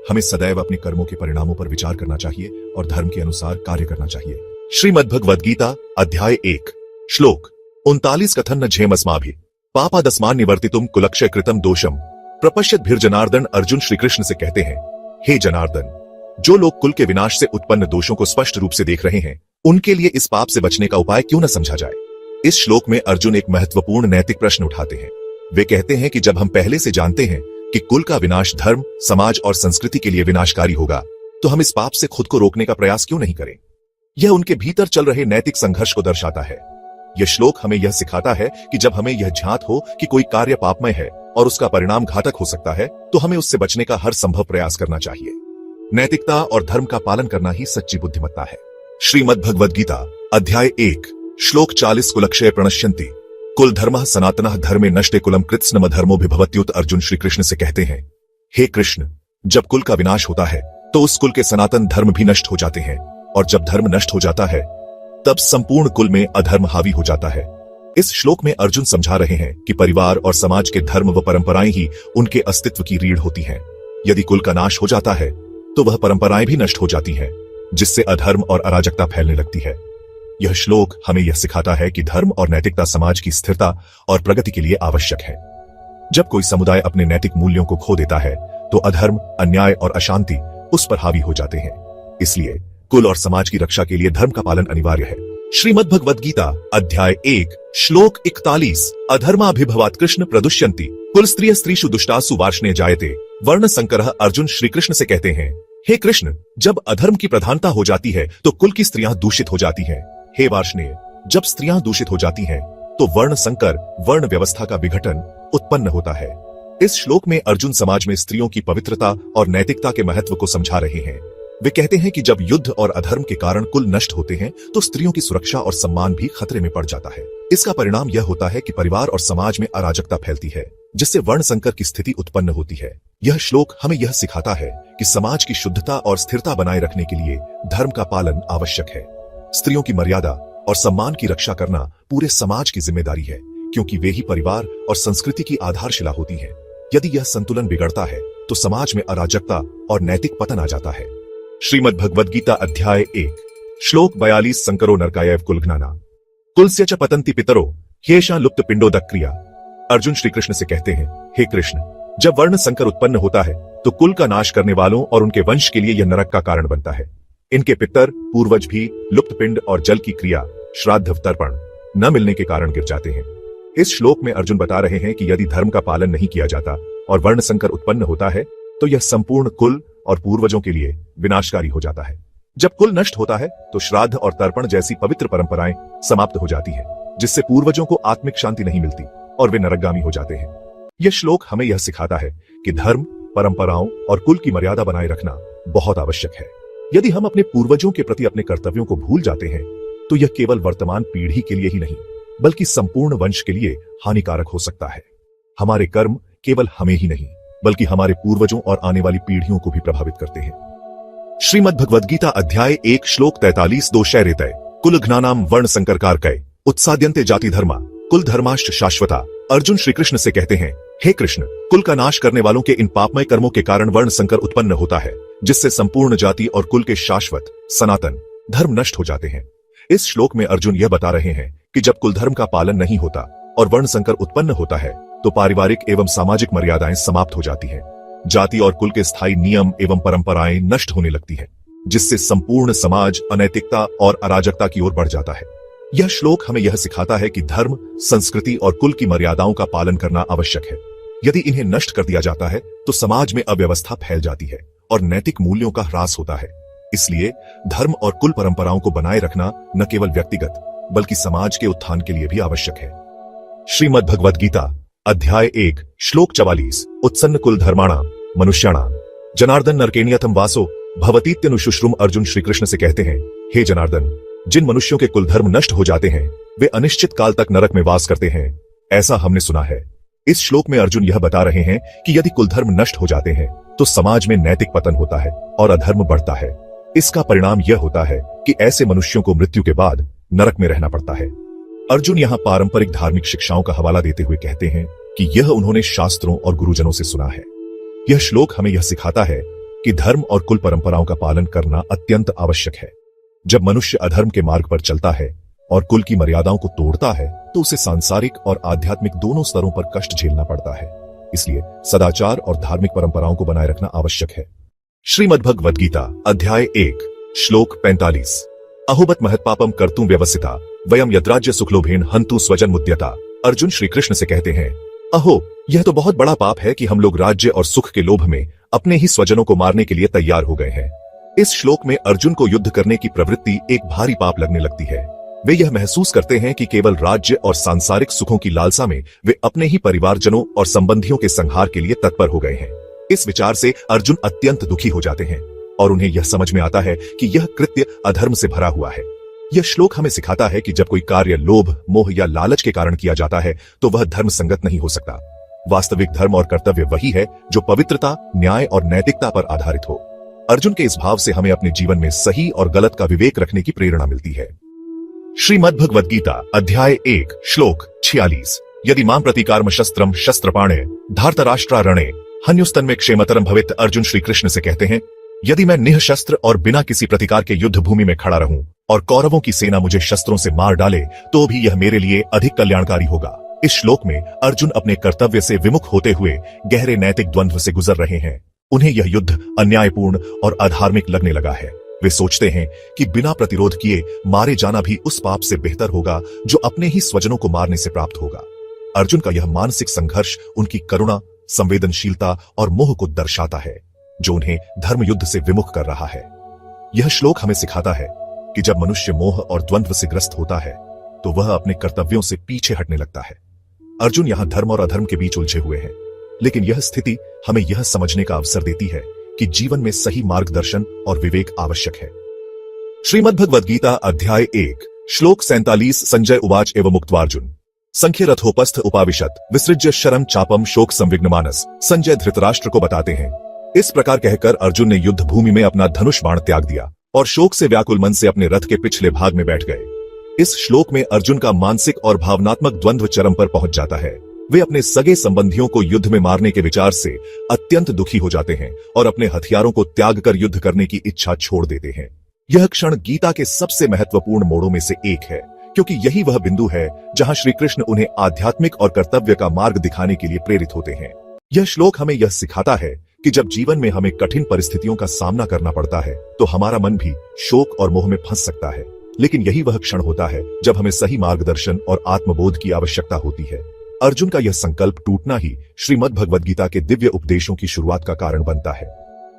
A: हमें सदैव अपने कर्मों के परिणामों पर विचार करना चाहिए और धर्म के अनुसार कार्य करना चाहिए। श्रीमद् भगवद गीता अध्याय 1 श्लोक 39 कथन न झेमस्माभि पापादस्मान निवर्तितुम कुलक्षय कृतम दोषम प्रपश्यत भीर जनार्दन। अर्जुन श्री कृष्ण से कहते हैं, हे जनार्दन, जो लोग कुल के विनाश से उत्पन्न दोषों को स्पष्ट रूप से देख रहे हैं, उनके लिए इस पाप से बचने का उपाय क्यों न समझा जाए। इस श्लोक में अर्जुन एक महत्वपूर्ण नैतिक प्रश्न उठाते हैं। वे कहते हैं कि जब हम पहले से जानते हैं कि कुल का विनाश धर्म, समाज और संस्कृति के लिए विनाशकारी होगा, तो हम इस पाप से खुद को रोकने का प्रयास क्यों नहीं करें। यह उनके भीतर चल रहे नैतिक संघर्ष को दर्शाता है। यह श्लोक हमें यह सिखाता है कि जब हमें यह झांत हो कि कोई कार्य पापमय है और उसका परिणाम घातक हो सकता है, तो हमें उससे बचने का हर संभव प्रयास करना चाहिए। नैतिकता और धर्म का पालन करना ही सच्ची बुद्धिमत्ता है। श्रीमद् भगवद गीता अध्याय 1 श्लोक 40 कुलक्षय प्रणश्यन्ति कुल धर्मः सनातनः धर्मे नष्टे कुलम कृत्स्नम धर्मो विभवत्युत। अर्जुन श्री कृष्ण से कहते हैं, हे कृष्ण, जब कुल का विनाश होता है तो उस कुल के सनातन धर्म भी नष्ट हो जाते हैं, और जब धर्म नष्ट हो जाता है तब संपूर्ण कुल में अधर्म हावी हो जाता है। इस श्लोक में अर्जुन समझा रहे हैं कि परिवार और समाज के धर्म व परंपराएं ही उनके अस्तित्व की रीढ़ होती हैं। यदि कुल का नाश हो जाता है तो वह परंपराएं भी नष्ट हो जाती हैं, जिससे अधर्म और अराजकता फैलने लगती है। यह श्लोक हमें यह सिखाता है कि धर्म और नैतिकता समाज की स्थिरता और प्रगति के लिए आवश्यक है। जब कोई समुदाय अपने नैतिक मूल्यों को खो देता है तो अधर्म, अन्याय और अशांति उस पर हावी हो जाते हैं। इसलिए कुल और समाज की रक्षा के लिए धर्म का पालन अनिवार्य है। श्रीमद् भगवद गीता अध्याय 1 श्लोक 41 अधर्माभिभवात् कृष्ण प्रदुष्यन्ति कुल स्त्रिय स्त्रीषु दुष्टासु वार्ष्णेय जायते वर्ण संकरः। अर्जुन श्री कृष्ण से कहते हैं, हे कृष्ण, जब अधर्म की प्रधानता हो जाती है तो कुल की स्त्रियां दूषित हो जाती हैं। हे वार्ष्णेय, जब स्त्रियां दूषित हो जाती हैं तो वर्ण संकर, वर्ण व्यवस्था का विघटन उत्पन्न होता है। इस श्लोक में अर्जुन समाज में स्त्रियों की पवित्रता और नैतिकता के महत्व को समझा रहे हैं। वे कहते हैं कि जब युद्ध और अधर्म के कारण कुल नष्ट होते हैं तो स्त्रियों की सुरक्षा और सम्मान भी खतरे में पड़ जाता है। इसका परिणाम यह होता है कि परिवार और समाज में अराजकता फैलती है, जिससे वर्ण संकर की स्थिति उत्पन्न होती है। यह श्लोक हमें यह सिखाता है कि समाज की शुद्धता और स्थिरता बनाए रखने के लिए धर्म का पालन आवश्यक है। स्त्रियों की मर्यादा और सम्मान की रक्षा करना पूरे समाज की जिम्मेदारी है, क्योंकि वे ही परिवार और संस्कृति की आधारशिला होती हैं। यदि यह संतुलन बिगड़ता है तो समाज में अराजकता और नैतिक पतन आ जाता है। श्रीमद् भगवद गीता अध्याय 1 श्लोक 42 संकरो नरकायैव कुलघ्नाना कुलस्य च पतन्ति पितरो ह्येषा लुप्त पिंडोदक क्रिया। अर्जुन श्री कृष्ण से कहते हैं, हे कृष्ण, जब वर्ण संकर उत्पन्न होता है तो कुल का नाश करने वालों और उनके वंश के लिए यह नरक का कारण बनता है। इनके पितर पूर्वज भी लुप्त पिंड और जल की क्रिया श्राद्ध तर्पण न मिलने के कारण गिर जाते हैं। इस श्लोक में अर्जुन बता रहे हैं कि यदि धर्म का पालन नहीं किया जाता और वर्ण संकर उत्पन्न होता है तो यह संपूर्ण कुल और पूर्वजों के लिए विनाशकारी हो जाता है। जब कुल नष्ट होता है तो श्राद्ध और तर्पण जैसी पवित्र परंपराएं समाप्त हो जाती है, जिससे पूर्वजों को आत्मिक शांति नहीं मिलती और वे नरकगामी हो जाते हैं। यह श्लोक हमें यह सिखाता है कि धर्म, परंपराओं और कुल की मर्यादा बनाए रखना बहुत आवश्यक है। यदि हम अपने पूर्वजों के प्रति अपने कर्तव्यों को भूल जाते हैं तो यह केवल वर्तमान पीढ़ी के लिए ही नहीं बल्कि संपूर्ण वंश के लिए हानिकारक हो सकता है। हमारे कर्म केवल हमें ही नहीं बल्कि हमारे पूर्वजों और आने वाली पीढ़ियों को भी प्रभावित करते हैं। श्रीमद् भगवद गीता अध्याय 1 श्लोक 43 दो शैरेतय कुल घ्नानाम वर्ण संकर कारकय उत्साद्यन्ते जाति धर्मा कुल धर्माश्च शाश्वता। अर्जुन श्री कृष्ण से कहते हैं, हे कृष्ण, कुल का नाश करने वालों के इन पापमय कर्मों के कारण वर्ण संकर उत्पन्न होता है, जिससे संपूर्ण जाति और कुल के शाश्वत सनातन धर्म नष्ट हो जाते हैं। इस श्लोक में अर्जुन यह बता रहे हैं कि जब कुल धर्म का पालन नहीं होता और वर्ण संकर उत्पन्न होता है तो पारिवारिक एवं सामाजिक मर्यादाएं समाप्त हो जाती हैं। जाति और कुल के स्थायी नियम एवं परंपराएं नष्ट होने लगती हैं, जिससे संपूर्ण समाज अनैतिकता और अराजकता की ओर बढ़ जाता है। यह श्लोक हमें यह सिखाता है कि धर्म, संस्कृति और कुल की मर्यादाओं का पालन करना आवश्यक है। यदि इन्हें नष्ट कर दिया जाता है तो समाज में अव्यवस्था फैल जाती है और नैतिक मूल्यों का ह्रास होता है। इसलिए धर्म और कुल परंपराओं को बनाए रखना न केवल व्यक्तिगत बल्कि समाज के उत्थान के लिए भी आवश्यक है। श्रीमद् भगवद गीता अध्याय 1 श्लोक 44 उत्सन्न कुल धर्माणा मनुष्याणाम जनार्दन नरकेनियतम वासो भवतीत्यनुशुश्रुम। अर्जुन श्री कृष्ण से कहते हैं, हे जनार्दन, जिन मनुष्यों के कुल धर्म नष्ट हो जाते हैं वे अनिश्चित काल तक नरक में वास करते हैं, ऐसा हमने सुना है। इस श्लोक में अर्जुन यह बता रहे हैं कि यदि कुल धर्म नष्ट हो जाते हैं तो समाज में नैतिक पतन होता है और अधर्म बढ़ता है। इसका परिणाम यह होता है कि ऐसे मनुष्यों को मृत्यु के बाद नरक में रहना पड़ता है। अर्जुन यहाँ पारंपरिक धार्मिक शिक्षाओं का हवाला देते हुए कहते हैं कि यह उन्होंने शास्त्रों और गुरुजनों से सुना है। यह श्लोक हमें यह सिखाता है कि धर्म और कुल परंपराओं का पालन करना अत्यंत आवश्यक है। जब मनुष्य अधर्म के मार्ग पर चलता है और कुल की मर्यादाओं को तोड़ता है तो उसे सांसारिक और आध्यात्मिक दोनों स्तरों पर कष्ट झेलना पड़ता है। इसलिए सदाचार और धार्मिक परंपराओं को बनाए रखना आवश्यक है। श्रीमद् भगवद गीता अध्याय 1 श्लोक 45 अहोबत महत्पापम कर्तुं व्यवसिता वयम यद्राज्य सुखलोभेन हंतु स्वजन मुद्यता। अर्जुन श्री कृष्ण से कहते हैं, अहो, यह तो बहुत बड़ा पाप है कि हम लोग राज्य और सुख के लोभ में अपने ही स्वजनों को मारने के लिए तैयार हो गए हैं। इस श्लोक में अर्जुन को युद्ध करने की प्रवृत्ति एक भारी पाप लगने लगती है। वे यह महसूस करते हैं कि केवल राज्य और सांसारिक सुखों की लालसा में वे अपने ही परिवारजनों और संबंधियों के संहार के लिए तत्पर हो गए हैं। इस विचार से अर्जुन अत्यंत दुखी हो जाते हैं और उन्हें यह समझ में आता है कि यह कृत्य अधर्म से भरा हुआ है। यह श्लोक हमें सिखाता है कि जब कोई कार्य लोभ, मोह या लालच के कारण किया जाता है तो वह धर्म संगत नहीं हो सकता। वास्तविक धर्म और कर्तव्य वही है जो पवित्रता, न्याय और नैतिकता पर आधारित हो। अर्जुन के इस भाव से हमें अपने जीवन में सही और गलत का विवेक रखने की प्रेरणा मिलती है। श्रीमद् भगवद गीता अध्याय 1 श्लोक 46 यदि मां प्रतिकारम शस्त्रम शस्त्रपाणे धार्तराष्ट्रारणे हन्युस्तन्मे क्षेमतरम भवेत्। अर्जुन श्री कृष्ण से कहते हैं, यदि मैं निःशस्त्र और बिना किसी प्रतिकार के युद्ध भूमि में खड़ा रहूं और कौरवों की सेना मुझे शस्त्रों से मार डाले तो भी यह मेरे लिए अधिक कल्याणकारी होगा। इस श्लोक में अर्जुन अपने कर्तव्य से विमुख होते हुए गहरे नैतिक द्वंद्व से गुजर रहे हैं। उन्हें यह युद्ध अन्यायपूर्ण और अधार्मिक लगने लगा है। वे सोचते हैं कि बिना प्रतिरोध किए मारे जाना भी उस पाप से बेहतर होगा जो अपने ही स्वजनों को मारने से प्राप्त होगा। अर्जुन का यह मानसिक संघर्ष उनकी करुणा, संवेदनशीलता और मोह को दर्शाता है जो उन्हें धर्म युद्ध से विमुख कर रहा है। यह श्लोक हमें सिखाता है कि जब मनुष्य मोह और द्वंद्व से ग्रस्त होता है तो वह अपने कर्तव्यों से पीछे हटने लगता है। अर्जुन यहां धर्म और अधर्म के बीच उलझे हुए हैं, लेकिन यह स्थिति हमें यह समझने का अवसर देती है कि जीवन में सही मार्गदर्शन और विवेक आवश्यक है। श्रीमद् भगवद गीता अध्याय 1 श्लोक 47 संजय उवाच एवं मुक्त्वार्जुन संख्य रथोपस्थ उपाविशत विसृज्य शरम चापम शोक संविघ्न मानस। संजय धृतराष्ट्र को बताते हैं, इस प्रकार कहकर अर्जुन ने युद्ध भूमि में अपना धनुष बाण त्याग दिया और शोक से व्याकुल मन से अपने रथ के पिछले भाग में बैठ गए। इस श्लोक में अर्जुन का मानसिक और भावनात्मक द्वंद्व चरम पर पहुंच जाता है। वे अपने सगे संबंधियों को युद्ध में मारने के विचार से अत्यंत दुखी हो जाते हैं और अपने हथियारों को त्याग कर युद्ध करने की इच्छा छोड़ देते हैं। यह क्षण गीता के सबसे महत्वपूर्ण मोड़ों में से एक है, क्योंकि यही वह बिंदु है जहां श्री कृष्ण उन्हें आध्यात्मिक और कर्तव्य का मार्ग दिखाने के लिए प्रेरित होते हैं। यह श्लोक हमें यह सिखाता है कि जब जीवन में हमें कठिन परिस्थितियों का सामना करना पड़ता है तो हमारा मन भी शोक और मोह में फंस सकता है, लेकिन यही वह क्षण होता है जब हमें सही मार्गदर्शन और आत्मबोध की आवश्यकता होती है। अर्जुन का यह संकल्प टूटना ही श्रीमद् भगवद गीता के दिव्य उपदेशों की शुरुआत का कारण बनता है।